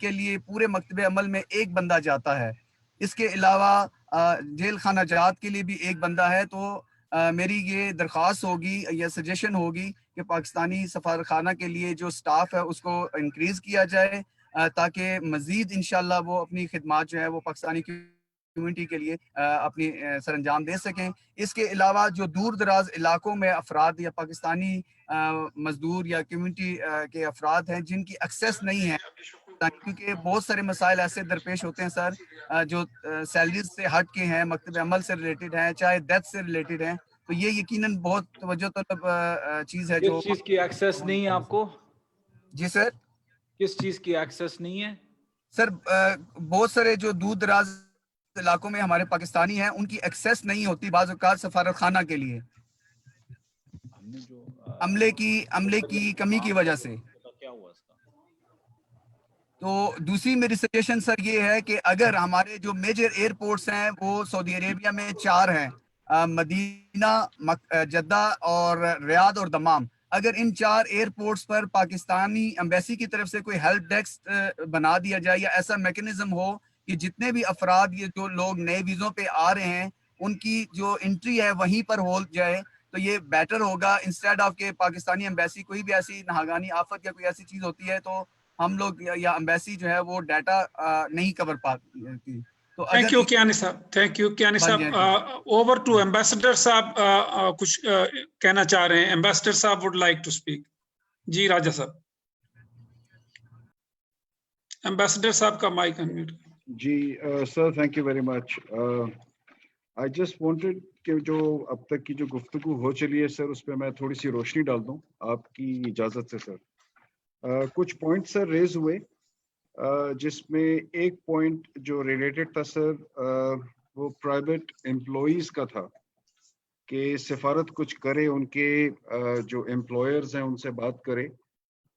के लिए पूरे मकतब अमल में एक बंदा जाता है। इसके अलावा जेल खाना जात के लिए भी एक बंदा है। तो मेरी ये दरख्वास्त होगी या सजेशन होगी कि पाकिस्तानी सफारत खाना के लिए जो स्टाफ है उसको इंक्रीज़ किया जाए ताकि मज़ीद इंशाल्लाह वो अपनी खिदमात जो है वो पाकिस्तानी कम्युनिटी के लिए अपनी सरंजाम दे सकें। इसके अलावा जो दूर दराज इलाकों में अफराद या पाकिस्तानी मजदूर या कम्युनिटी के अफराद हैं जिनकी एक्सेस नहीं है, क्योंकि बहुत सारे मसाइल ऐसे दरपेश होते हैं सर जो सैलरीज से हट के हैं, मकतब अमल से रिलेटेड हैं, चाहे डेथ से रिलेटेड हैं। तो ये यकीनन बहुत तवज्जो तलब चीज़ है। जो किस चीज़ की एक्सेस नहीं है आपको? जी सर, किस चीज़ की एक्सेस नहीं है? सर बहुत सारे जो दूर दराज इलाकों में हमारे पाकिस्तानी हैं उनकी एक्सेस नहीं होती बाज़ औक़ात सफारत खाना के लिए, अमले की कमी की वजह से। तो दूसरी मेरी सजेशन सर ये है कि अगर हमारे जो मेजर एयरपोर्ट्स हैं वो सऊदी अरेबिया में 4 हैं, मदीना, जद्दा और रियाद और दमाम, अगर इन 4 एयरपोर्ट्स पर पाकिस्तानी एम्बेसी की तरफ से कोई हेल्प डेस्क बना दिया जाए या ऐसा मैकेनिज्म हो कि जितने भी अफराद ये जो लोग नए वीज़ों पे आ रहे हैं उनकी जो एंट्री है वहीं पर हो जाए, तो ये बेटर होगा इंस्टेड ऑफ के पाकिस्तानी एम्बेसी कोई भी ऐसी नागानी आफत या कोई ऐसी चीज़ होती है तो हम लोग या एम्बेसी जो है वो डाटा नहीं कवर पाती। तो थैंक यू कियानी साहब, थैंक यू कियानी साहब। ओवर टू एम्बेसडर साहब, कुछ कहना चाह रहे हैं। Ambassador sahab would like to speak. जी राजा साहब, एम्बेसडर साहब का माइक अनम्यूट। जी sir, thank you very much. I just wanted कि जो अब तक की जो गुफ्तगू हो चली है सर उस पर मैं थोड़ी सी रोशनी डाल दूं आपकी इजाज़त से सर। कुछ पॉइंट सर रेज हुए जिसमें एक पॉइंट जो रिलेटेड था सर वो प्राइवेट एम्प्लॉइज का था कि सफारत कुछ करे, उनके जो एम्प्लॉयर्स हैं उनसे बात करे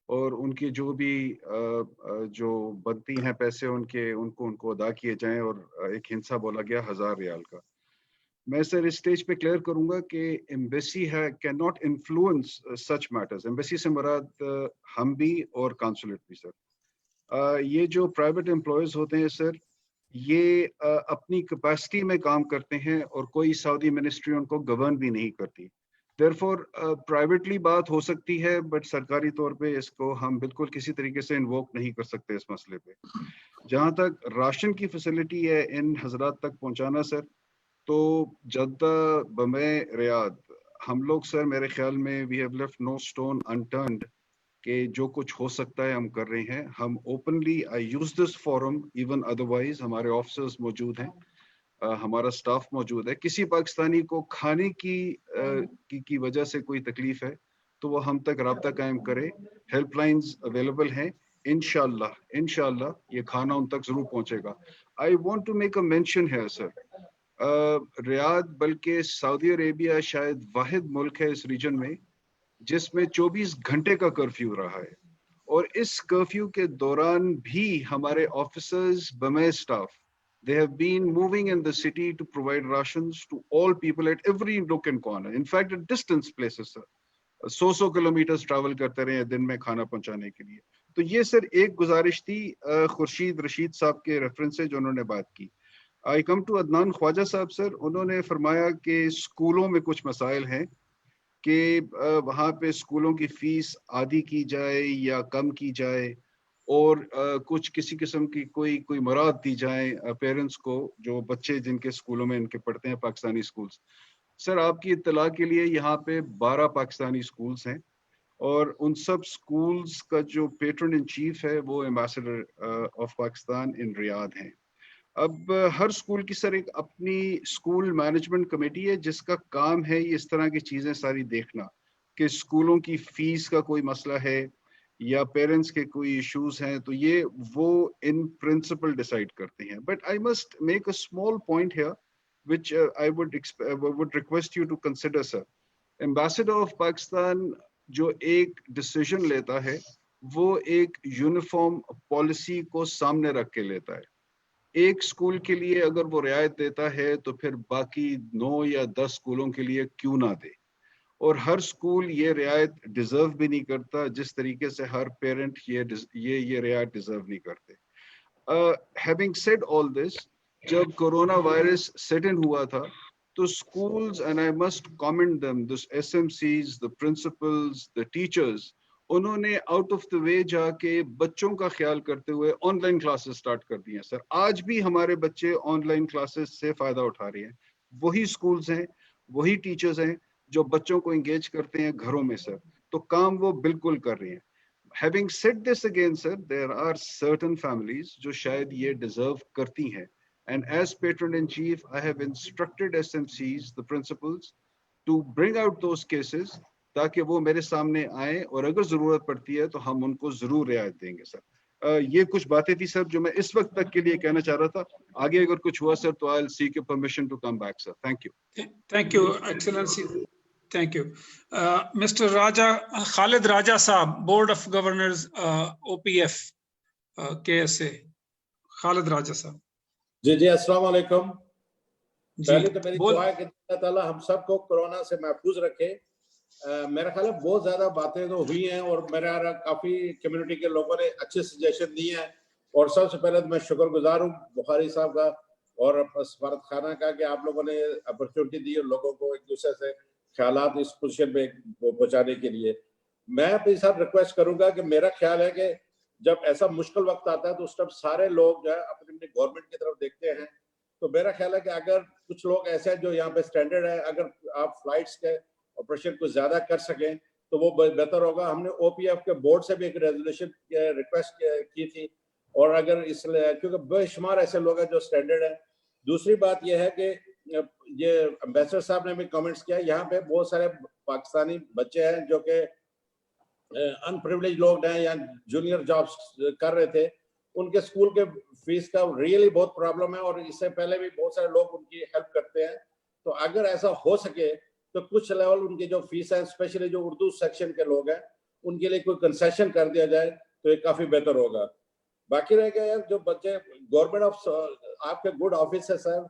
और उनकी जो भी जो बनती हैं पैसे उनको अदा किए जाएं, और एक हिंसा बोला गया 1000 रियाल का। मैं सर इस स्टेज पे क्लियर करूंगा कि एम्बेसी है can not influence such matters. Embassy से मुराद हम भी और कांसुलेट भी सर। ये जो प्राइवेट एम्प्लॉयज होते हैं सर ये अपनी कैपेसिटी में काम करते हैं और कोई सऊदी मिनिस्ट्री उनको गवर्न भी नहीं करती। देयरफॉर प्राइवेटली बात हो सकती है बट सरकारी तौर पे इसको हम बिल्कुल किसी तरीके से इन्वोक नहीं कर सकते इस मसले पे। जहाँ तक राशन की फैसिलिटी है इन हजरात तक पहुँचाना सर, तो जद्दा, बम्बई, रियाद हम लोग सर मेरे ख्याल में we have left no stone unturned कि जो कुछ हो सकता है हम कर रहे हैं। हम openly, I use this forum even otherwise, हमारे ऑफिसर्स मौजूद हैं, हमारा स्टाफ मौजूद है। किसी पाकिस्तानी को खाने की वजह से कोई तकलीफ है तो वो हम तक राब्ता कायम करे। हेल्पलाइंस अवेलेबल हैं। इंशाल्लाह ये खाना उन तक जरूर पहुंचेगा। I want to make a mention है सर, रियाद बल्कि सऊदी अरेबिया शायद वाहिद मुल्क है इस रीजन में जिसमें 24 घंटे का कर्फ्यू रहा है, और इस कर्फ्यू के दौरान भी हमारे ऑफिसर्स बमे staff they have been moving in the city to provide rations to all people at every nook and corner, in fact at distance places sir, 100 kilometre travel करते रहे दिन में खाना पहुंचाने के लिए। तो ये सर एक गुजारिश थी खुर्शीद रशीद साहब के रेफरेंस से जो उन्होंने बात की। आई come to Adnan Khwaja Sahab sir, उन्होंने फरमाया कि स्कूलों में कुछ मसाइल हैं कि वहाँ पे स्कूलों की फीस आधी की जाए या कम की जाए, और कुछ किसी किस्म की कोई मुराद दी जाए पेरेंट्स को जो बच्चे जिनके स्कूलों में इनके पढ़ते हैं पाकिस्तानी स्कूल्स। सर आपकी इत्तला के लिए यहाँ पे 12 पाकिस्तानी स्कूल्स हैं और उन सब स्कूल्स का जो पेट्रन इन चीफ है वो ambassador of Pakistan in Riyadh हैं। अब हर स्कूल की सर एक अपनी स्कूल मैनेजमेंट कमेटी है जिसका काम है ये इस तरह की चीज़ें सारी देखना कि स्कूलों की फीस का कोई मसला है या पेरेंट्स के कोई इश्यूज हैं, तो ये वो इन प्रिंसिपल डिसाइड करते हैं। But I must make a small point here which I would request you to consider sir. Ambassador of Pakistan जो एक डिसीजन लेता है वो एक यूनिफॉर्म पॉलिसी को सामने रख के लेता है। एक स्कूल के लिए अगर वो रियायत देता है तो फिर बाकी 9 या 10 स्कूलों के लिए क्यों ना दे, और हर स्कूल ये रियायत डिजर्व भी नहीं करता जिस तरीके से हर पेरेंट ये रियायत डिजर्व नहीं करते। हैविंग सेड ऑल दिस, जब कोरोना वायरस सेट इन हुआ था तो schools, and I must commend them, the SMCs, the principals, the teachers, उन्होंने आउट ऑफ द वे जाके बच्चों का ख्याल करते हुए ऑनलाइन क्लासेस स्टार्ट कर दी हैं सर। आज भी हमारे बच्चे ऑनलाइन क्लासेस से फायदा उठा रहे हैं। वही स्कूल्स हैं, वही टीचर्स हैं जो बच्चों को एंगेज करते हैं घरों में सर, तो काम वो बिल्कुल कर रहे हैं। Having said this again sir, there are certain families जो शायद ये डिजर्व करती हैं, and as patron in chief I have instructed SMCs, the principals, to bring out those cases ताकि वो मेरे सामने आए और अगर जरूरत पड़ती है तो हम उनको जरूर रियायत देंगे सर। ये कुछ बातें थी सर जो मैं इस वक्त तक के लिए कहना चाह रहा था। आगे अगर कुछ हुआ सर तो I'll seek your permission to come back sir. Thank you. Thank you excellency. Thank you. Mr. Raja, Khalid Raja Saab, Board of Governors, OPF, KSA. Khalid Raja Saab. जी अस्सलाम वालेकुम। पहले तो मेरी दुआ है कि अल्लाह ताला हम सबको कोरोना से महफूज रखे। मेरा ख्याल है बहुत ज्यादा बातें तो हुई हैं और मेरा काफी कम्युनिटी के लोगों ने अच्छे सजेशन दिए हैं, और सबसे पहले तो मैं शुक्रगुजार हूँ बुखारी साहब का और सफारत खाना का कि आप लोगों ने अपॉर्चुनिटी दी और लोगों को एक दूसरे से ख्यालात इस पोजीशन में पहुंचाने के लिए। मैं अपने साथ रिक्वेस्ट करूंगा कि मेरा ख्याल है कि जब ऐसा मुश्किल वक्त आता है तो उस टाइम सारे लोग जो है अपनी अपनी गवर्नमेंट की तरफ देखते हैं। तो मेरा ख्याल है कि अगर कुछ लोग ऐसे हैं जो यहाँ पे स्टैंडर्ड है, अगर आप फ्लाइट्स के ऑपरेशन को ज्यादा कर सकें तो वो बेहतर होगा। हमने ओपीएफ के बोर्ड से भी एक रेजोल्यूशन रिक्वेस्ट की थी, और अगर इसलिए क्योंकि बेशुमार ऐसे लोग हैं जो स्टैंडर्ड है। दूसरी बात यह है कि ये एम्बेसडर साहब ने भी कमेंट्स किया, यहाँ पे बहुत सारे पाकिस्तानी बच्चे हैं जो कि अनप्रिविलेज लोग हैं या जूनियर जॉब्स कर रहे थे, उनके स्कूल के फीस का रियली बहुत प्रॉब्लम है, और इससे पहले भी बहुत सारे लोग उनकी हेल्प करते हैं। तो अगर ऐसा हो सके तो कुछ लेवल उनकी जो फीस है, स्पेशली जो उर्दू सेक्शन के लोग हैं, उनके लिए कोई कंसेशन कर दिया जाए तो ये काफी बेहतर होगा। बाकी रह गया यार जो बच्चे गवर्नमेंट ऑफ आपके गुड ऑफिस है सर,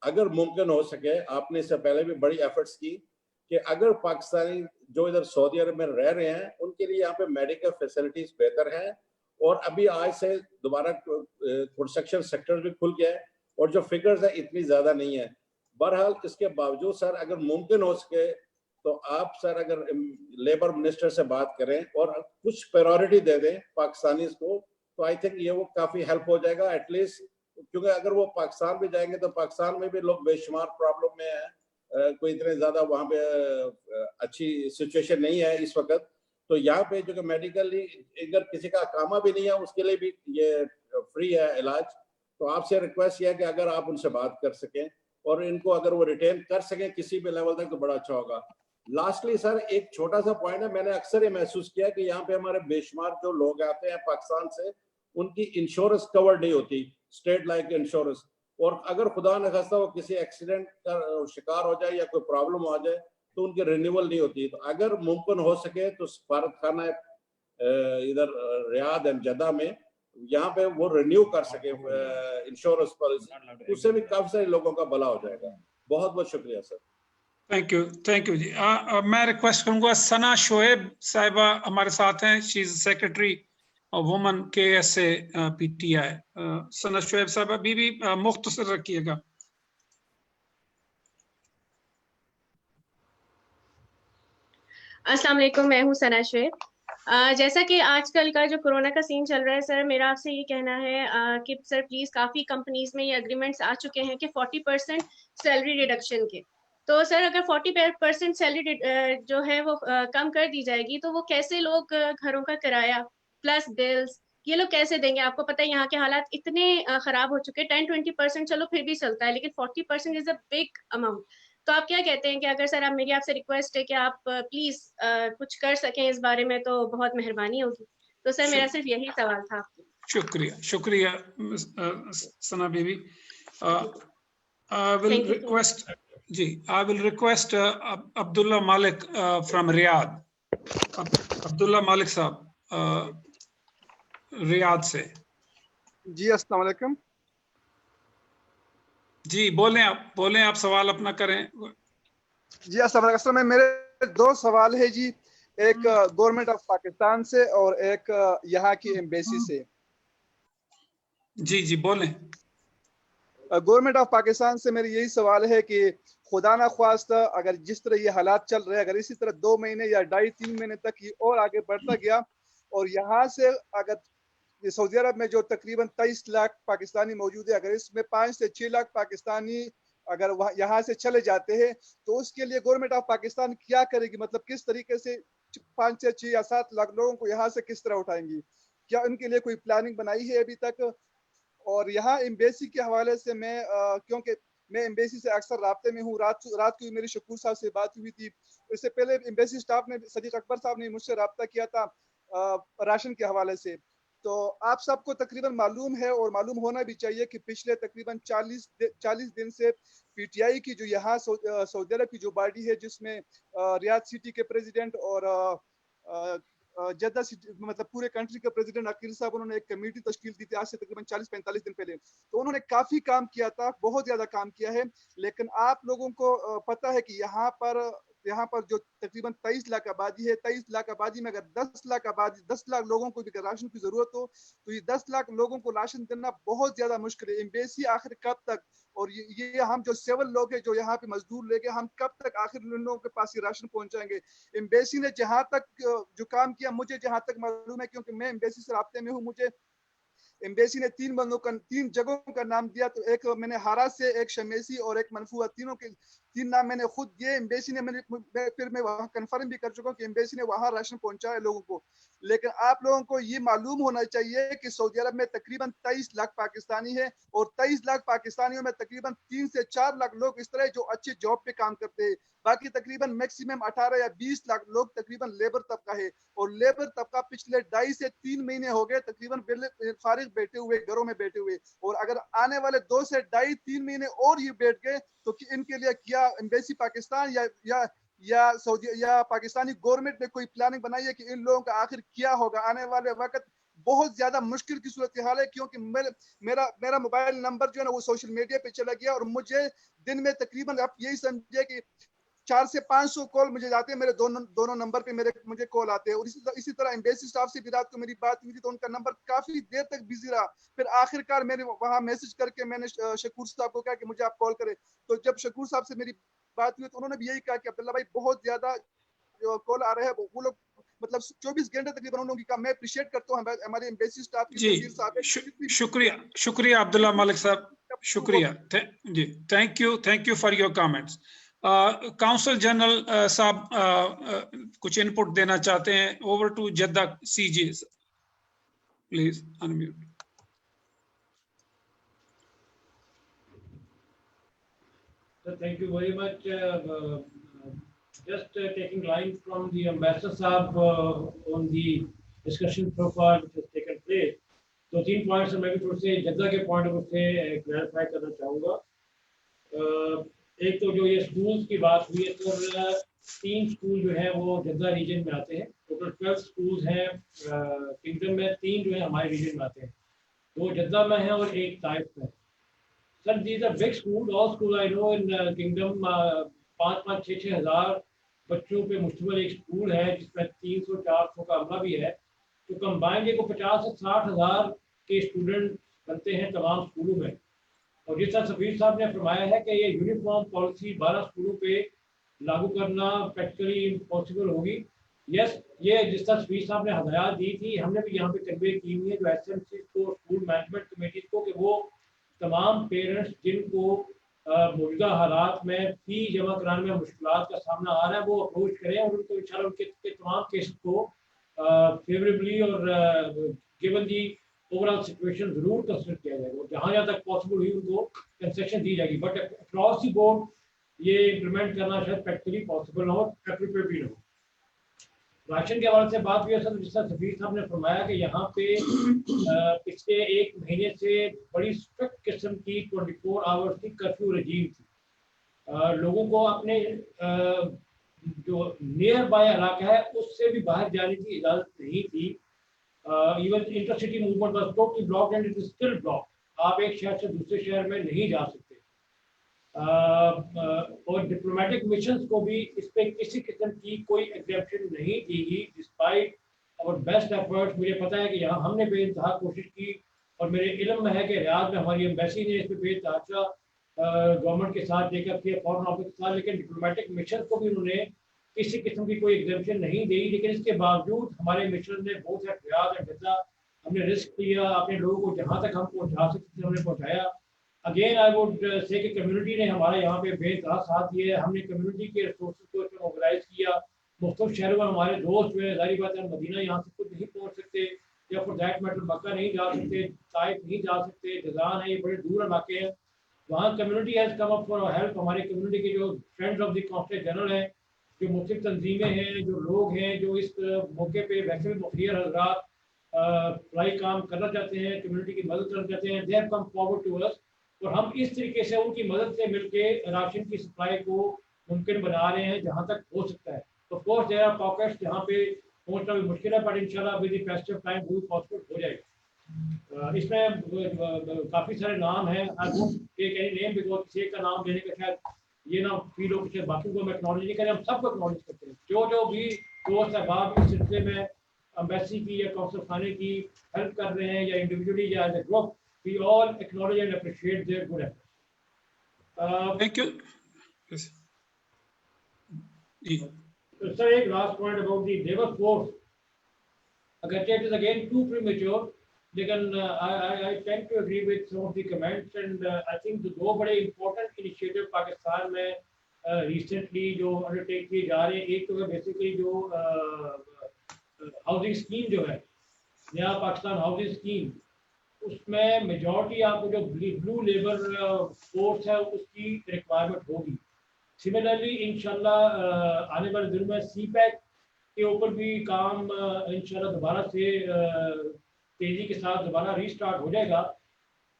अगर मुमकिन हो सके, आपने इससे पहले भी बड़ी एफर्ट्स की कि अगर पाकिस्तानी जो इधर सऊदी अरब में रह रहे हैं उनके लिए यहाँ पे मेडिकल फैसिलिटीज बेहतर हैं, और अभी आज से दोबारा कंस्ट्रक्शन सेक्टर भी खुल गया है और जो फिगर्स है इतनी ज्यादा नहीं है। बहरहाल इसके बावजूद सर अगर मुमकिन हो सके तो आप सर अगर लेबर मिनिस्टर से बात करें और कुछ प्रायोरिटी दे दें पाकिस्तानी को, तो आई थिंक ये वो काफी हेल्प हो जाएगा एटलीस्ट, क्योंकि अगर वो पाकिस्तान भी जाएंगे तो पाकिस्तान में भी लोग बेशुमार प्रॉब्लम में है, कोई इतने ज्यादा वहाँ पे अच्छी सिचुएशन नहीं है इस वक्त। तो यहाँ पे जो कि मेडिकली अगर किसी का कामा भी नहीं है उसके लिए भी ये फ्री है इलाज। तो आपसे रिक्वेस्ट ये है कि अगर आप उनसे बात कर सकें और इनको अगर वो रिटेन कर सकें किसी भी लेवल तक तो बड़ा अच्छा होगा। लास्टली सर एक छोटा सा पॉइंट है, मैंने अक्सर ये महसूस किया कि यहाँ पे हमारे बेशुमार जो लोग आते हैं पाकिस्तान से, उनकी इंश्योरेंस कवर नहीं होती, स्टेट लाइक इंश्योरेंस, और अगर खुदा न खास्ता वो किसी एक्सीडेंट का शिकार हो जाए या कोई प्रॉब्लम हो जाए तो उनकी रिन्यूअल नहीं होती। तो अगर मुमकिन हो सके तो सफारत खाना इधर रियाद एंड जद्दा में यहाँ पे वो रिन्यू कर सके इंश्योरेंस पॉलिसी, उससे भी काफी सारे लोगों का भला हो जाएगा। बहुत बहुत शुक्रिया सर। थैंक यू जी। मैं रिक्वेस्ट करूंगा, सना शोएब साहिबा हमारे साथ हैं, she is secretary woman KSA PTI। सना शोएब साहिबा बीबी मुख्तसर रखिएगा। अस्सलाम वालेकुम, मैं हूँ सना शोएब। जैसा कि आजकल का जो कोरोना का सीन चल रहा है सर, मेरा आपसे ये कहना है कि सर प्लीज, काफी कंपनीज में ये एग्रीमेंट्स आ चुके हैं कि 40% सैलरी रिडक्शन के। तो सर अगर 40% सैलरी जो है वो कम कर दी जाएगी तो वो कैसे लोग घरों का किराया प्लस बिल्स ये लोग कैसे देंगे? आपको पता है यहाँ के हालात इतने खराब हो चुके हैं। 10-20% चलो फिर भी चलता है, लेकिन 40% इज अ बिग अमाउंट। तो आप क्या कहते हैं कि अगर सर, आप मेरी आपसे रिक्वेस्ट है कि आप प्लीज कुछ कर सकें इस बारे में तो बहुत मेहरबानी होगी। तो सर मेरा सिर्फ यही सवाल था आपको। शुक्रिया सना बीबी। I will request Abdullah Malik from Riyadh. Abdullah Malik साहब रियाद से। जी अस्सलाम वालेकुम। जी बोलें आप सवाल अपना करें। जी अस्सलाम वालेकुम। असल में मेरे दो सवाल है जी, एक गवर्नमेंट ऑफ पाकिस्तान से और एक यहाँ की एम्बेसी से। जी बोलें। गवर्नमेंट ऑफ पाकिस्तान से मेरी यही सवाल है कि खुदा ना ख्वास्ता अगर जिस तरह ये हालात चल रहे हैं, अगर इसी तरह 2 महीने या 2.5-3 महीने तक ये और आगे बढ़ता गया और यहाँ से अगर सऊदी अरब में जो तकरीबन 23 लाख पाकिस्तानी मौजूद है, अगर इसमें 5 से 6 लाख पाकिस्तानी अगर यहाँ से चले जाते हैं तो उसके लिए गवर्नमेंट ऑफ पाकिस्तान क्या करेगी? मतलब किस तरीके से 5 से 6 या 7 लाख लोगों को यहाँ से किस तरह उठाएंगी? क्या उनके लिए कोई प्लानिंग बनाई है अभी तक? और यहाँ एम्बेसी के हवाले से मैं क्योंकि मैं एम्बेसी से अक्सर राब्ते में हूँ, रात को मेरी शकूर साहब से बात हुई थी। इससे पहले एम्बेसी स्टाफ ने, सदीक अकबर साहब ने मुझसे रब्ता किया था राशन के हवाले से। तो आप सबको तकरीबन मालूम है और मालूम होना भी चाहिए कि पिछले तकरीबन 40 दिन से PTI की जो यहाँ सऊदी अरब की जो बॉडी है, जिसमें रियाद सिटी के प्रेसिडेंट और जद्दा सिटी, मतलब पूरे कंट्री के प्रेसिडेंट अकील साहब, उन्होंने एक कमेटी तश्कील दी थी आज से तकरीबन 40-45 दिन पहले। तो उन्होंने काफी काम किया था, बहुत ज्यादा काम किया है। लेकिन आप लोगों को पता है कि यहाँ पर जो तकरीबन 23 लाख आबादी है, 23 लाख आबादी में अगर 10 लाख लोगों को भी राशन की जरूरत हो तो ये 10 लाख लोगों को राशन देना बहुत ज्यादा मुश्किल है। एम्बेसी आखिर कब तक, और ये हम जो सिविल लोग हैं जो यहाँ पे मजदूर लेके, हम कब तक आखिर उन लोगों के पास ये राशन पहुंचाएंगे? एम्बेसी ने जहाँ तक जो काम किया, मुझे जहाँ तक मालूम है, क्योंकि मैं एम्बेसी से राब्ते में हूँ, मुझे एम्बेसी ने 3 जगहों का नाम दिया। तो एक मैंने हारा से, एक शमेसी और एक मनफुआ, तीनों के 3 नाम मैंने खुद दिए। एम्बेसी ने फिर मैं वहाँ कंफर्म भी कर चुका हूँ कि एम्बेसी ने वहाँ राशन पहुंचाया लोगों को। लेकिन आप लोगों को ये मालूम होना चाहिए कि सऊदी अरब में तकरीबन 23 लाख पाकिस्तानी है और 23 लाख पाकिस्तानियों में तकरीबन 3 से 4 लाख लोग इस तरह जो अच्छे जॉब पे काम करते हैं। बाकी तकरीबन मैक्सिमम 18 या 20 लाख लोग तकरीबन लेबर तबका है, और लेबर तबका पिछले 2.5 से 3 महीने हो गए तकरीबन फारिग बैठे हुए, घरों में बैठे हुए। और अगर आने वाले 2 से 2.5-3 महीने और ये बैठ गए तो इनके लिए क्या एम्बेसी पाकिस्तान या सऊदी या पाकिस्तानी गवर्नमेंट ने कोई प्लानिंग बनाई है कि इन लोगों का आखिर क्या होगा? आने वाले वक्त बहुत ज्यादा मुश्किल की सूरत हाल है, क्योंकि मेरा मोबाइल नंबर जो है ना वो सोशल मीडिया पे चला गया और मुझे दिन में तकरीबन, आप यही समझिए कि 400 से 500 कॉल मुझे जाते हैं, मेरे दोनों नंबर पे मुझे कॉल आते हैं। और इसी तरह एम्बेसी स्टाफ से भी रात को मेरी बात हुई थी तो उनका नंबर काफी देर तक बिजी रहा। फिर आखिरकार मैंने वहां मैसेज करके मैंने शकूर साहब को कहा कि मुझे आप कॉल करें। तो जब शकूर साहब से मेरी बात हुई तो उन्होंने भी यही कहा कि अब्दुल्ला भाई बहुत ज्यादा कॉल आ रहे हैं, वो लोग मतलब 24 घंटे तकरीबन उन लोगों की काम। मैं अप्रिशिएट करता हूँ हमारे एम्बेसी स्टाफ की। शुक्रिया अब्दुल्ला मालिक साहब, शुक्रिया जी, thank you for your comments. Consul general साहब कुछ इनपुट देना चाहते हैं। Over to Jeddah CJ, please unmute. Thank you very much. Just taking line from the Ambassador Saab on the discussion so far which has taken place. तो 3 points मैं भी थोड़े से जद्दा के पॉइंट ऑफ से क्लैरिफाई करना चाहूँगा। एक तो जो ये स्कूल्स की बात हुई है, तो 3 स्कूल जो है वो जद्दा रीजन में आते हैं। टोटल 12 स्कूल्स हैं किंगडम में, 3 जो है हमारे रीजन में आते हैं, 2 जद्दा में हैं और 1 ताइफ में। Sir these are big school, all school I know in kingdom 5-6 हज़ार बच्चों पे मुश्तमिल एक स्कूल है जिसमें 300-400 का अमला भी है। तो कंबाइंड को 50 से 60 हज़ार के स्टूडेंट बनते हैं तमाम स्कूलों में। और जिस तरह सफीर साहब ने फरमाया है कि ये यूनिफॉर्म पॉलिसी 12 स्कूलों पे लागू करना प्रैक्टिकली इम्पॉसिबल होगी। यस, ये जिस तरह सफीर साहब ने हदायत दी थी, हमने भी यहाँ पे कन्वे की हुई है जो SMC को, स्कूल मैनेजमेंट कमेटीज को, कि वो तमाम पेरेंट्स जिनको मौजूदा हालात में फी जमा कराने में मुश्किलात का सामना आ रहा है वो अप्रोच करें और उनको इंशाल्लाह उनके तमाम केस को फेवरेबली और गिवन दी ओवरऑल सिचुएशन जरूर कंसिडर किया जाएगा। जहाँ जहाँ तक पॉसिबल हुई उनको कंसेशन दी जाएगी, बट अक्रॉस दी बोर्ड ये इम्प्लीमेंट करना शायद प्रैक्टिकली पॉसिबल ना हो, एप्रोप्रिएट भी ना हो। राशन के हवाले से बात हुई है सर, जिस तरह सफीर साहब ने फरमाया कि यहाँ पे पिछले 1 महीने से बड़ी स्ट्रिक्ट किस्म की 24 आवर्स की कर्फ्यू रजीम थी। लोगों को अपने जो नियर बाय इलाका है उससे भी बाहर जाने की इजाज़त नहीं थी। Even intercity movement was totally blocked and it is still blocked. आप एक शहर से दूसरे शहर में नहीं जा सकते। और डिप्लोमेटिक मिशंस को भी इस पे किसी किस्म की कोई एग्जेप्शन नहीं दी गई डिस्पाइट और बेस्ट एफर्ट्स। मुझे पता है कि यहाँ हमने बेइंतहा कोशिश की और मेरे इल्म में है कि रियाद में हमारी एम्बेसी ने इस पर बेतहाशा गवर्नमेंट के साथ लेकर किया, फॉरेन ऑफिस के साथ, लेकिन डिप्लोमेटिक मिशन को भी उन्होंने किसी किस्म की कोई एग्जेप्शन नहीं दी। लेकिन इसके बावजूद हमारे मिशन ने बहुत से रियाद और जद्दा हमने रिस्क लिया, अपने लोगों को जहाँ तक हम पहुँचा सकते थे हमने पहुँचाया। अगेन आई वुड से कि कम्युनिटी ने हमारा यहाँ पे बेतहा साथ दिया है। हमने कम्युनिटी के रिसोर्सेज को इसमें मोबिलाइज किया। मुख्तलिफ शहरों में हमारे दोस्त जो है, ज़ाहिर बात है मदीना यहाँ से खुद नहीं पहुँच सकते या फॉर दैट मैटर मक्का नहीं जा सकते, ताइफ नहीं जा सकते, जज़ान है, ये बड़े दूर इलाके हैं। वहाँ community has come up for help. हमारे कम्युनिटी के जो friends of the consulate general हैं, जो मुख्तलिफ तंजीमें हैं, जो लोग हैं जो इस मौके पे वैसे भी मुखिया हज़रात फ्लाई काम करना चाहते हैं, कम्युनिटी की मदद करना चाहते हैं, they have come forward to us. और हम इस तरीके से उनकी मदद से मिलके राशन की सप्लाई को मुमकिन बना रहे हैं जहाँ तक हो सकता है। तो ऑफकोर्स देयर आर पॉकेट्स जहाँ पे पहुँचना भी मुश्किल है, बट इंशाल्लाह विद द फेस्टिव टाइम वो पॉसिबल हो जाएगा। इसमें काफ़ी सारे नाम हैं, I won't take any name because किसी का नाम लेने का शायद ये ना फील हो कि बाकी को हम एक्नॉलेज नहीं करें। हम सबको एक्नॉलेज करते हैं जो भी दोस्त अहबाब इस सिलसिले में एम्बेसी की या कौंसल खाने की हेल्प कर रहे हैं या इंडिविजुअली या as a group. We all acknowledge and appreciate their good efforts. Thank you. Yes. Sir, एक last point about the labor force. Agarche it is again too premature, लेकिन I tend to agree with some of the comments and I think the 2 बड़े important initiative Pakistan में recently जो undertake किए जा रहे हैं, एक तो है basically जो housing scheme जो है, नया पाकिस्तान housing scheme, उसमें मेजॉरिटी आपको जो ब्लू लेबर फोर्स है उसकी रिक्वायरमेंट होगी। सिमिलरली इंशाल्लाह आने वाले दिनों में CPEC के ऊपर भी काम इंशाल्लाह दोबारा से तेज़ी के साथ दोबारा रीस्टार्ट हो जाएगा।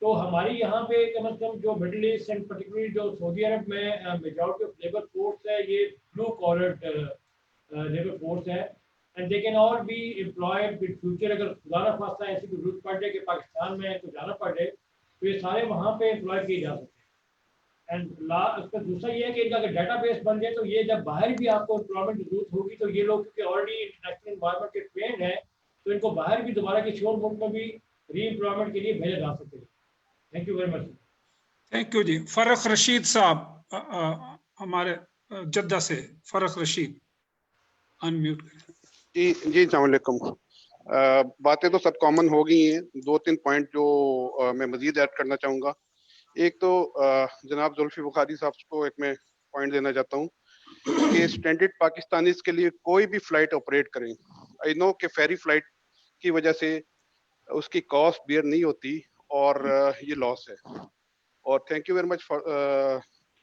तो हमारी यहाँ पे कम से कम जो मिडिल ईस्ट एंड पर्टिकुलरली जो सऊदी अरब में मेजॉरिटी ऑफ लेबर फोर्स है ये ब्लू कॉलर्ड लेबर फोर्स है and they can all be employed with future। अगर खुदा ना खास्ता ऐसी कोई जरूरत पड़ जाए कि पाकिस्तान में तो जाना पड़ जाए तो ये सारे वहाँ पे एम्प्लॉय किए जा सकते हैं। एंड उसका दूसरा ये है कि इनका अगर डेटाबेस बन जाए तो ये जब बाहर भी आपको एम्प्लॉयमेंट की जरूरत होगी तो ये लोग क्योंकि ऑलरेडी इंटरनेशनल एनवायरनमेंट के ट्रेंड है तो इनको बाहर भी दोबारा किसी और मुल्क में भी री एम्प्लॉयमेंट के लिए भेजा जा सकेगा। Thank you very much. Thank you जी। फरख रशीद साहब हमारे जद्दा से, फरख रशीद अनम्यूट करें। जी अस्सलाम वालेकुम। बातें तो सब कॉमन हो गई हैं, 2-3 पॉइंट जो मैं मजीद ऐड करना चाहूँगा। एक तो जनाब जुल्फी बुखारी साहब को एक मैं पॉइंट देना चाहता हूँ कि स्टैंडर्ड पाकिस्तानीज के लिए कोई भी फ्लाइट ऑपरेट करें, आई नो कि फेरी फ्लाइट की वजह से उसकी कॉस्ट बेयर नहीं होती और ये लॉस है। और thank you very much for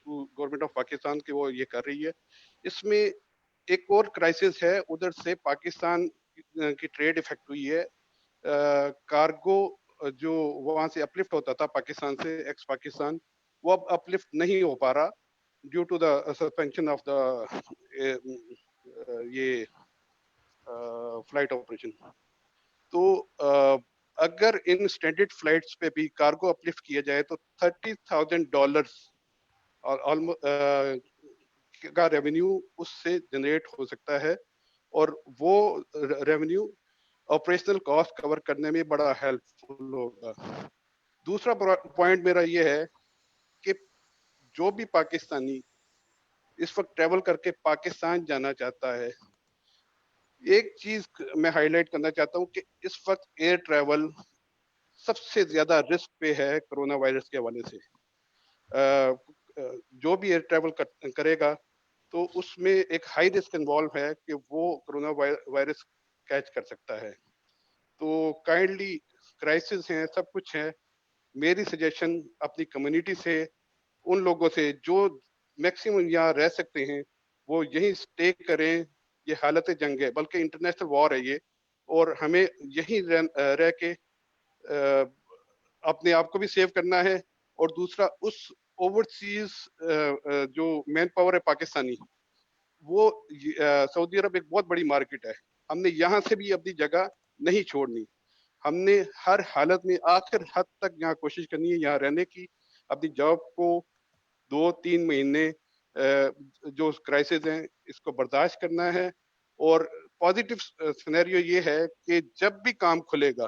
government of Pakistan की वो ये कर रही है। इसमें एक और क्राइसिस है, उधर से पाकिस्तान की ट्रेड इफेक्ट हुई है। कार्गो जो वहाँ से अपलिफ्ट होता था पाकिस्तान से, एक्स पाकिस्तान, वो अब अपलिफ्ट नहीं हो पा रहा due to the suspension of the ये फ्लाइट ऑपरेशन। तो अगर इन स्टैंडर्ड फ्लाइट्स पे भी कार्गो अपलिफ्ट किया जाए तो $30,000 का रेवेन्यू उससे जनरेट हो सकता है, और वो रेवेन्यू ऑपरेशनल कॉस्ट कवर करने में बड़ा हेल्पफुल होगा। दूसरा पॉइंट मेरा ये है कि जो भी पाकिस्तानी इस वक्त ट्रैवल करके पाकिस्तान जाना चाहता है, एक चीज मैं हाईलाइट करना चाहता हूँ कि इस वक्त एयर ट्रैवल सबसे ज्यादा रिस्क पे है कोरोना वायरस के हवाले से। जो भी एयर ट्रैवल करेगा तो उसमें एक हाई रिस्क इन्वॉल्व है कि वो कोरोना वायरस कैच कर सकता है। तो काइंडली क्राइसिस हैं, सब कुछ है, मेरी सजेशन अपनी कम्युनिटी से, उन लोगों से जो मैक्सिमम यहाँ रह सकते हैं वो यहीं स्टे करें। ये हालत जंग है, बल्कि इंटरनेशनल वॉर है ये, और हमें यहीं रह के अपने आप को भी सेव करना है। और दूसरा, उस ओवरसीज जो मैन पावर है पाकिस्तानी, वो सऊदी अरब एक बहुत बड़ी मार्केट है, हमने यहाँ से भी अपनी जगह नहीं छोड़नी। हमने हर हालत में आखिर हद तक यहाँ कोशिश करनी है यहाँ रहने की। अपनी जॉब को 2-3 महीने जो क्राइसिस हैं इसको बर्दाश्त करना है। और पॉजिटिव सिनेरियो ये है कि जब भी काम खुलेगा,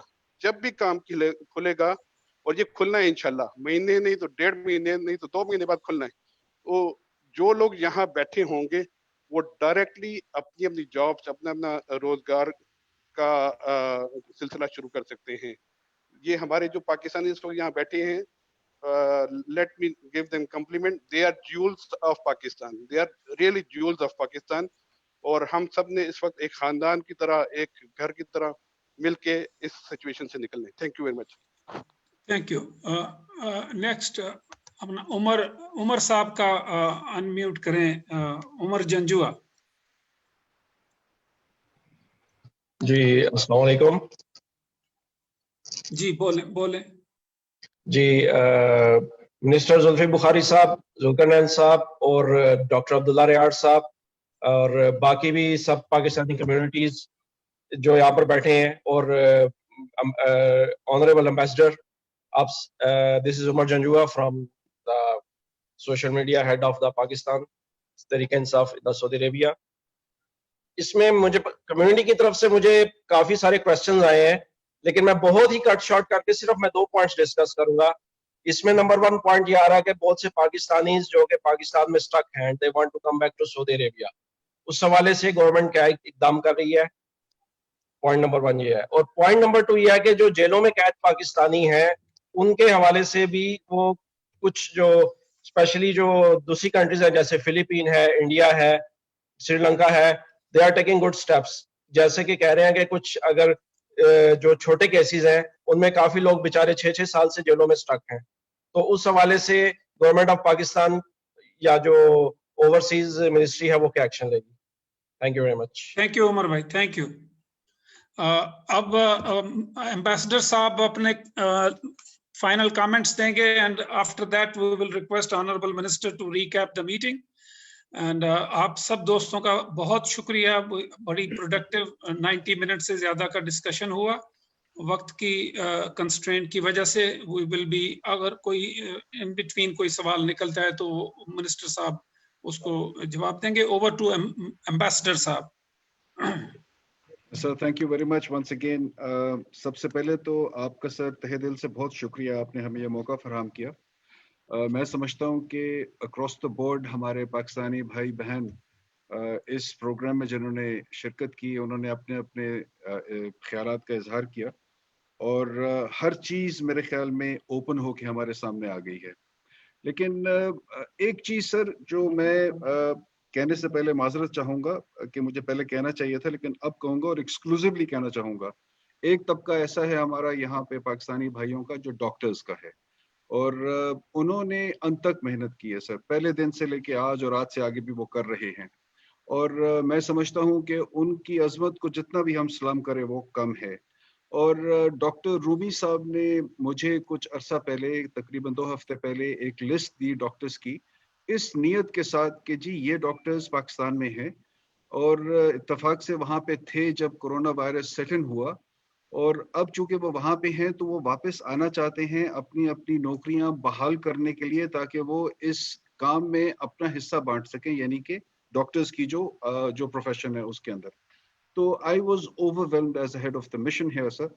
और ये खुलना है इंशाल्लाह, महीने नहीं तो 1.5 महीने, नहीं तो 2 महीने बाद खुलना है, तो जो लोग यहाँ बैठे होंगे वो डायरेक्टली अपनी अपनी जॉब्स, अपना रोजगार का सिलसिला शुरू कर सकते हैं। ये हमारे जो पाकिस्तानी इस वक्त यहाँ बैठे हैं, let me give them compliment, they are jewels of Pakistan, they are really jewels of Pakistan। और हम सब ने इस वक्त एक खानदान की तरह, एक घर की तरह मिलके इस सिचुएशन से निकलने। Thank you very much. Thank you. Next अपना उमर साहब का अनम्यूट करें, उमर जंजुआ। जी अस्सलाम वालेकुम। जी बोले जी। मिनिस्टर जुल्फी बुखारी साहब, जुल्करनैन साहब और डॉक्टर अब्दुल्ला रियाड़ साहब और बाकी भी सब पाकिस्तानी कम्युनिटीज जो यहाँ पर बैठे हैं, और ऑनरेबल एम्बेसडर, आप, this is Umar Janjua from the social media head of the Pakistan Tehreek-e-Insaf the Saudi Arabia. इसमें मुझे कम्युनिटी की तरफ से मुझे काफी सारे क्वेश्चंस आए हैं, लेकिन मैं बहुत ही कट शॉर्ट करके सिर्फ मैं 2 पॉइंट्स डिस्कस करूंगा। इसमें नंबर 1 पॉइंट ये आ रहा है कि बहुत से पाकिस्तानीज जो कि पाकिस्तान में स्टक हैं, they want to come back to Saudi Arabia. उस हवाले से गवर्नमेंट क्या इकदाम कर रही है? पॉइंट नंबर 1 ये है। और पॉइंट नंबर 2 ये है कि जो जेलों में कैद पाकिस्तानी हैं उनके हवाले से भी वो कुछ जो स्पेशली जो दूसरी कंट्रीज है, जैसे फिलीपीन है, इंडिया है, श्रीलंका है, they are taking good steps. जैसे कि कह रहे हैं कि कुछ अगर जो छोटे केसेस हैं उनमें काफी लोग बेचारे 6-6 साल से जेलों में स्टक हैं। तो उस हवाले से गवर्नमेंट ऑफ पाकिस्तान या जो ओवरसीज मिनिस्ट्री है वो क्या एक्शन लेगी? Thank you very much. Thank you Umar भाई, थैंक यू। अब एम्बेसडर साहब अपने फाइनल कमेंट्स देंगे, and after that we will request honourable minister to recap the meeting. And आप सब दोस्तों का बहुत शुक्रिया, बड़ी प्रोडक्टिव 90 मिनट से ज्यादा का डिस्कशन हुआ। वक्त की कंस्ट्रेंट की वजह से वी विल बी, अगर कोई इन बिटवीन कोई सवाल निकलता है तो मिनिस्टर साहब उसको जवाब देंगे। Over to ambassador sahab. Sir thank you very much once again. सबसे पहले तो आपका सर तहे दिल से बहुत शुक्रिया, आपने हमें ये मौका फराहम किया। मैं समझता हूँ कि अक्रॉस द बोर्ड हमारे पाकिस्तानी भाई बहन इस प्रोग्राम में जिन्होंने शिरकत की, उन्होंने अपने अपने ख्यालात का इजहार किया, और हर चीज़ मेरे ख्याल में ओपन होके हमारे सामने आ गई है। लेकिन एक चीज़ सर जो मैं कहने से पहले माजरत चाहूँगा कि मुझे पहले कहना चाहिए था, लेकिन अब कहूँगा और एक्सक्लूसिवली कहना चाहूँगा। एक तबका ऐसा है हमारा यहाँ पे पाकिस्तानी भाइयों का जो डॉक्टर्स का है, और उन्होंने अंत तक मेहनत की है सर, पहले दिन से लेके आज और आज से आगे भी वो कर रहे हैं। और मैं समझता हूँ कि उनकी अजमत को जितना भी हम सलाम करें वो कम है। और डॉक्टर रूबी साहब ने मुझे कुछ अरसा पहले, तकरीबन 2 हफ्ते पहले, एक लिस्ट दी डॉक्टर्स की, इस नियत के साथ कि जी ये डॉक्टर्स पाकिस्तान में हैं और इत्तेफाक से वहाँ पे थे जब कोरोना वायरस सेट इन हुआ, और अब चूंकि वो वहाँ पे हैं तो वो वापस आना चाहते हैं अपनी अपनी नौकरियां बहाल करने के लिए, ताकि वो इस काम में अपना हिस्सा बांट सकें, यानी कि डॉक्टर्स की जो प्रोफेशन है उसके अंदर। तो I was overwhelmed as head of the mission here sir,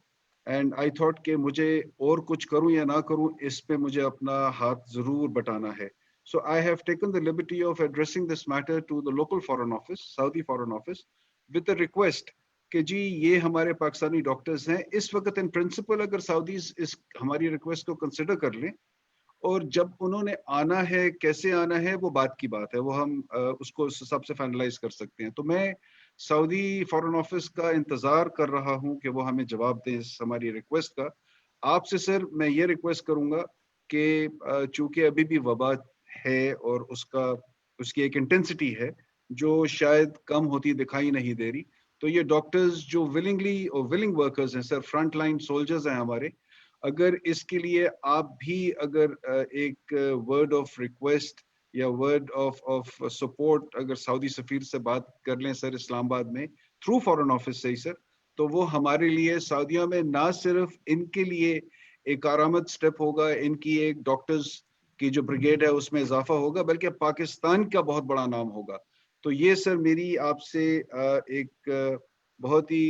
and I thought कि मुझे और कुछ करूं या ना करूं, इस पे मुझे अपना हाथ जरूर बटाना है। So I have taken the liberty of addressing this matter to the local foreign office, Saudi foreign office, with a request कि जी ये हमारे पाकिस्तानी डॉक्टर्स हैं, इस वक्त इन प्रिंसिपल अगर सऊदीज इस हमारी रिक्वेस्ट को कंसिडर कर लें, और जब उन्होंने आना है, कैसे आना है, वो बात की बात है, वो हम उसको उस हिसाब से फाइनलाइज कर सकते हैं। तो मैं सऊदी फॉरेन ऑफिस का इंतजार कर रहा हूं कि वो हमें जवाब दें इस हमारी रिक्वेस्ट का। आपसे सर मैं ये रिक्वेस्ट करूंगा कि चूंकि अभी भी वबा है और उसकी एक इंटेंसिटी है जो शायद कम होती दिखाई नहीं दे रही, तो ये डॉक्टर्स जो विलिंगली और विलिंग वर्कर्स हैं सर, फ्रंट लाइन सोल्जर्स हैं हमारे, अगर इसके लिए आप भी अगर एक वर्ड ऑफ रिक्वेस्ट या वर्ड ऑफ सपोर्ट अगर सऊदी सफीर से बात कर लें सर इस्लामाबाद में थ्रू फॉरेन ऑफिस से ही सर, तो वो हमारे लिए सऊदीया में ना सिर्फ इनके लिए एक आरामद स्टेप होगा, इनकी एक डॉक्टर्स की जो ब्रिगेड है उसमें इजाफा होगा, बल्कि पाकिस्तान का बहुत बड़ा नाम होगा। तो ये सर मेरी आपसे एक बहुत ही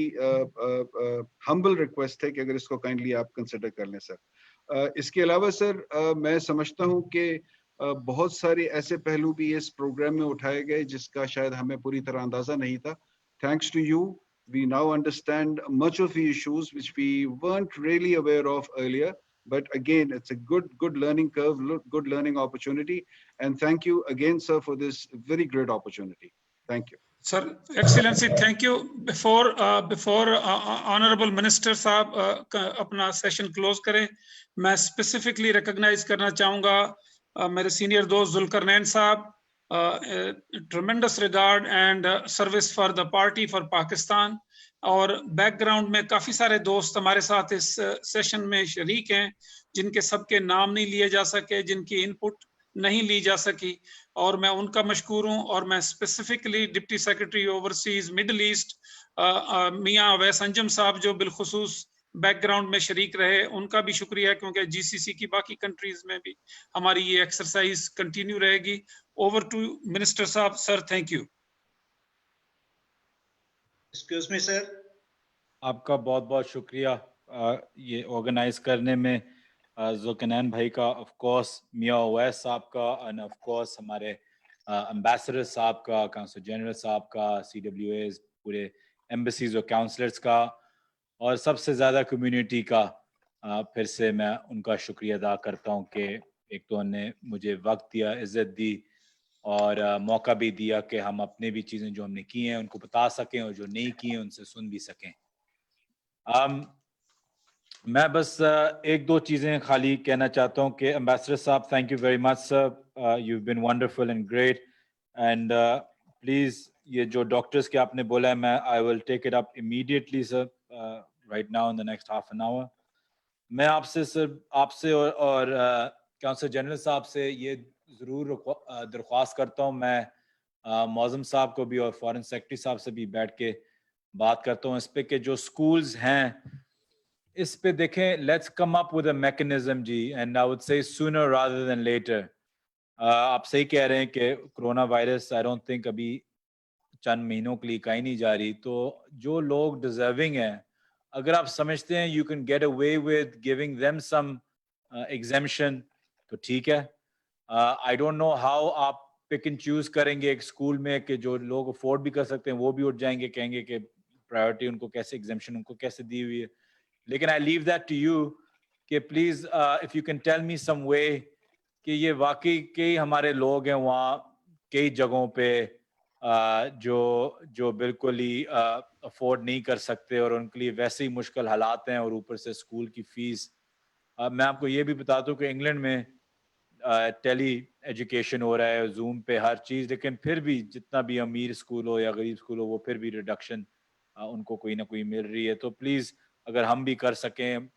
हम्बल रिक्वेस्ट है कि अगर इसको काइंडली आप कंसिडर कर लें सर। इसके अलावा सर मैं समझता हूँ कि बहुत सारे ऐसे पहलू भी इस प्रोग्राम में उठाए गए जिसका शायद हमें पूरी तरह अंदाजा नहीं था। Thanks to you we now understand much of the issues which we weren't really aware of earlier, but again it's a good learning curve, good learning opportunity, and thank you again sir for this very great opportunity. Thank you sir. Excellency, thank you. Before honorable minister साहब अपना session close करें, मैं specifically recognise करना चाहूंगा मेरे senior दोस्त जुल्करनैन साहब, tremendous regard and service for the party for Pakistan, और बैकग्राउंड में काफी सारे दोस्त हमारे साथ इस सेशन में शरीक हैं जिनके सबके नाम नहीं लिए जा सके, जिनकी इनपुट नहीं ली जा सकी, और मैं उनका मशकूर हूं। और मैं specifically deputy secretary overseas Middle East Mian Awais Anjum साहब जो बिलखुसूस बैकग्राउंड में शरीक रहे, उनका भी शुक्रिया, क्योंकि जीसीसी की बाकी कंट्रीज में भी हमारी ये एक्सरसाइज कंटिन्यू रहेगी। ओवर टू मिनिस्टर साहब। Sir thank you. Excuse me sir. आपका बहुत बहुत शुक्रिया ये ऑर्गेनाइज करने में, जुल्करनैन भाई का, ऑफ कोर्स मियां अवैस साहब का, एंड ऑफ कोर्स हमारे एम्बेसडर साहब का, काउंसिल जनरल साहब का, CWAs, पूरे एम्बेसीज और काउंसलर्स का, और सबसे ज़्यादा कम्युनिटी का फिर से मैं उनका शुक्रिया अदा करता हूँ कि एक तो उन्होंने मुझे वक्त दिया, इज़्ज़त दी, और मौका भी दिया कि हम अपने भी चीज़ें जो हमने की हैं उनको बता सकें, और जो नहीं की हैं उनसे सुन भी सकें। मैं बस एक दो चीज़ें खाली कहना चाहता हूँ कि ambassador sahab, thank you very much sir, you been wonderful and great, and please ये जो डॉक्टर्स के आपने बोला है, मैं I will take it up immediately sir, right now in the next half an hour. मैं आपसे सर, आपसे और काउंसिल जनरल साहब से ये ज़रूर दरख्वास्त करता हूँ, मैं मौज़म साहब को भी और फॉरेन सेक्रेटरी साहब से भी बैठ के बात करता हूँ इस पे कि जो स्कूल्स हैं इस पे देखें, let's come up with a mechanism जी, and I would say sooner rather than later. आप सही कह रहे हैं कि corona virus I don't think अभी चंद महीनों के लिए कहीं नहीं जा रही, तो जो लोग डिजर्विंग हैं, अगर आप समझते हैं you can get away with giving them some exemption तो ठीक है। आई डोंट नो हाउ आप पिक एंड चूज करेंगे एक स्कूल में कि जो लोग अफोर्ड भी कर सकते हैं वो भी उठ जाएंगे, कहेंगे कि प्रायोरिटी उनको कैसे, एग्जेम्पशन उनको कैसे दी हुई है, लेकिन I leave that to you कि please if you can tell me some way कि ये वाकई कई हमारे लोग हैं वहाँ कई जगहों पे जो बिल्कुल ही अफोर्ड नहीं कर सकते और उनके लिए वैसे ही मुश्किल हालात हैं और ऊपर से स्कूल की फीस मैं आपको ये भी बता दूं कि इंग्लैंड में टेली एजुकेशन हो रहा है, जूम पे हर चीज़, लेकिन फिर भी जितना भी अमीर स्कूल हो या गरीब स्कूल हो, वो फिर भी रिडक्शन उनको कोई ना कोई मिल रही है। तो प्लीज़ अगर हम भी कर सकें,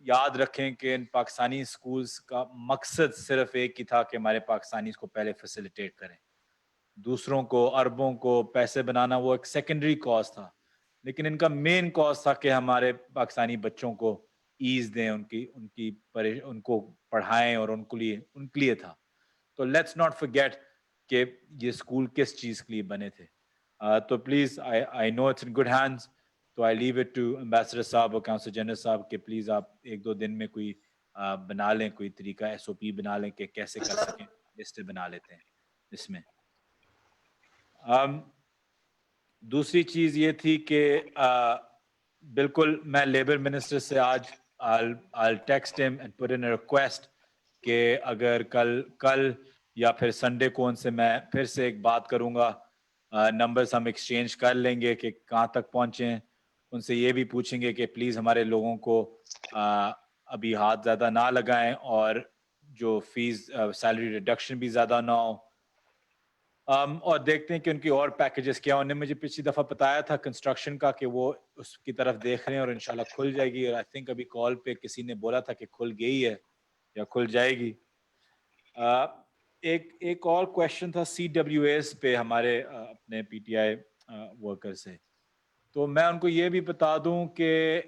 याद रखें कि इन पाकिस्तानी स्कूल्स का मकसद सिर्फ एक ही था कि हमारे पाकिस्तानी को पहले फैसिलिटेट करें, दूसरों को, अरबों को पैसे बनाना वो एक सेकेंडरी कॉज था, लेकिन इनका मेन कॉज था कि हमारे पाकिस्तानी बच्चों को ईज दें, उनको पढ़ाएं और उनके लिए था। तो लेट्स नॉट फॉरगेट कि ये स्कूल किस चीज़ के लिए बने थे। तो please, I know it's in good hands, तो I leave it to ambassador साहब और काउंसिल जनरल साहब कि प्लीज़ आप 1-2 दिन में कोई बना लें, कोई तरीका SOP बना लें कि कैसे कर सकें, लिस्ट बना लेते हैं इसमें। दूसरी चीज़ ये थी कि बिल्कुल मैं लेबर मिनिस्टर से आज I'll text him and put in a request कि अगर कल या फिर संडे को उनसे मैं फिर से एक बात करूँगा, नंबर्स हम एक्सचेंज कर लेंगे कि कहाँ तक पहुँचे हैं। उनसे ये भी पूछेंगे कि प्लीज़ हमारे लोगों को अभी हाथ ज़्यादा ना लगाएं और जो फीस सैलरी रिडक्शन भी ज़्यादा ना हो। और देखते हैं कि उनकी और पैकेजेस क्या। उन्होंने मुझे पिछली दफ़ा बताया था कंस्ट्रक्शन का कि वो उसकी तरफ देख रहे हैं और इंशाल्लाह खुल जाएगी, और आई थिंक अभी कॉल पे किसी ने बोला था कि खुल गई है या खुल जाएगी। एक और क्वेश्चन था CWAs पे हमारे अपने PTI वर्कर से, तो मैं उनको ये भी बता दूं कि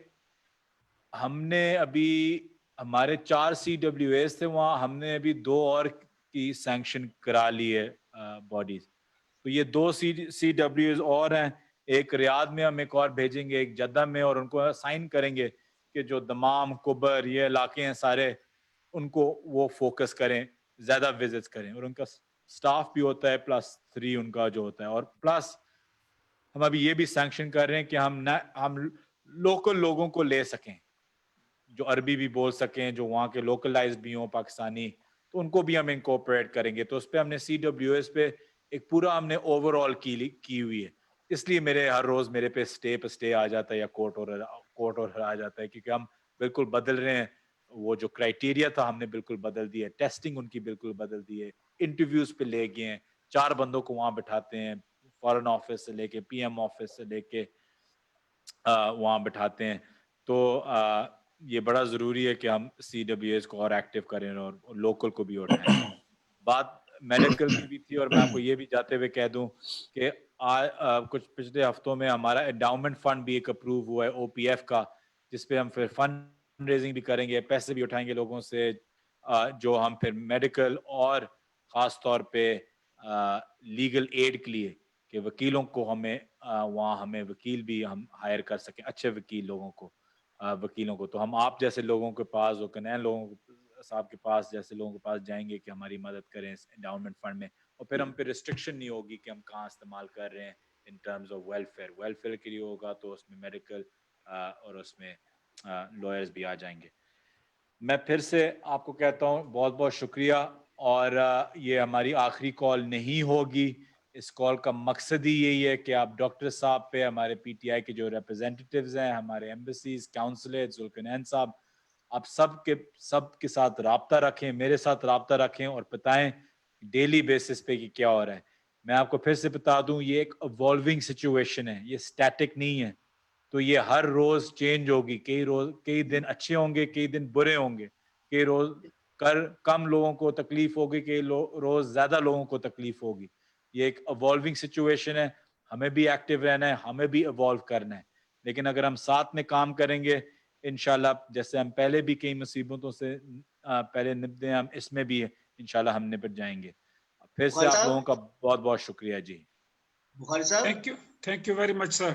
हमने अभी हमारे 4 CWAs थे वहाँ, हमने अभी 2 और की सैंक्शन करा ली है बॉडीज। तो ये 2 CWAs और हैं, एक रियाद में हम एक और भेजेंगे, एक जद्दा में, और उनको साइन करेंगे कि जो दमाम, कुबर, ये इलाके हैं सारे, उनको वो फोकस करें, ज़्यादा विजिट्स करें, और उनका स्टाफ भी होता है +3 उनका जो होता है। और प्लस हम अभी ये भी सैंक्शन कर रहे हैं कि हम लोकल लोगों को ले सकें, जो अरबी भी बोल सकें, जो वहाँ के लोकलाइज्ड भी हों पाकिस्तानी, तो उनको भी हम इंकॉर्पोरेट करेंगे। तो उस पर हमने CWAs पे एक पूरा हमने ओवरऑल की हुई है, इसलिए मेरे हर रोज़ मेरे पे स्टे आ जाता है या कोर्ट ऑर्डर आ जाता है, क्योंकि हम बिल्कुल बदल रहे हैं। वो जो क्राइटेरिया था हमने बिल्कुल बदल दिया है, टेस्टिंग उनकी बिल्कुल बदल दी है, इंटरव्यूज पे ले गए हैं, 4 बंदों को वहाँ बिठाते हैं, फॉरेन ऑफिस से लेके PM ऑफिस से लेके वहाँ बिठाते हैं। तो ये बड़ा ज़रूरी है कि हम CWAs को और एक्टिव करें और लोकल को भी उठाएं। बात मेडिकल की भी थी, और मैं आपको ये भी जाते हुए कह दूं कि कुछ पिछले हफ्तों में हमारा एंडाउमेंट फंड भी एक अप्रूव हुआ है OPF का, जिसपे हम फिर फंड रेजिंग भी करेंगे, पैसे भी उठाएंगे लोगों से, जो हम फिर मेडिकल और ख़ास तौर पे लीगल एड के लिए कि वकीलों को हमें वकील भी हम हायर कर सकें, अच्छे वकील लोगों को, वकीलों को। तो हम आप जैसे लोगों के पास, और कनैन लोगों साहब के पास जैसे लोगों के पास जाएंगे कि हमारी मदद करें इस एंडाउमेंट फंड में, और फिर हम पे रिस्ट्रिक्शन नहीं होगी कि हम कहाँ इस्तेमाल कर रहे हैं इन टर्म्स ऑफ वेलफेयर के लिए होगा, तो उसमें मेडिकल और उसमें लॉयर्स भी आ जाएंगे। मैं फिर से आपको कहता हूँ बहुत बहुत शुक्रिया, और ये हमारी आखिरी कॉल नहीं होगी। इस कॉल का मकसद ही यही है कि आप डॉक्टर साहब पे, हमारे PTI के जो रिप्रेजेंटेटिव्स हैं, हमारे एम्बेसीज, काउंसलेट, जुल्कनैन साहब, आप सबके साथ राब्ता रखें, मेरे साथ राब्ता रखें और बताएं डेली बेसिस पे कि क्या हो रहा है। मैं आपको फिर से बता दूं, ये एक इवॉल्विंग सिचुएशन है, ये स्टैटिक नहीं है। तो ये हर रोज चेंज होगी, कई दिन अच्छे होंगे, कई दिन बुरे होंगे, कई रोज कम लोगों को तकलीफ होगी, कई रोज ज्यादा लोगों को तकलीफ होगी। ये एक इवॉल्विंग सिचुएशन है, हमें भी एक्टिव रहना है, हमें भी इवॉल्व करना है। लेकिन अगर हम साथ में काम करेंगे, इंशाल्लाह, जैसे हम पहले भी कई मुसीबतों से पहले निपटे, हम इसमें भी इंशाल्लाह हम निपट जाएंगे। फिर से आप लोगों का बहुत बहुत शुक्रिया जी। बुखारी साहब, thank you very much sir.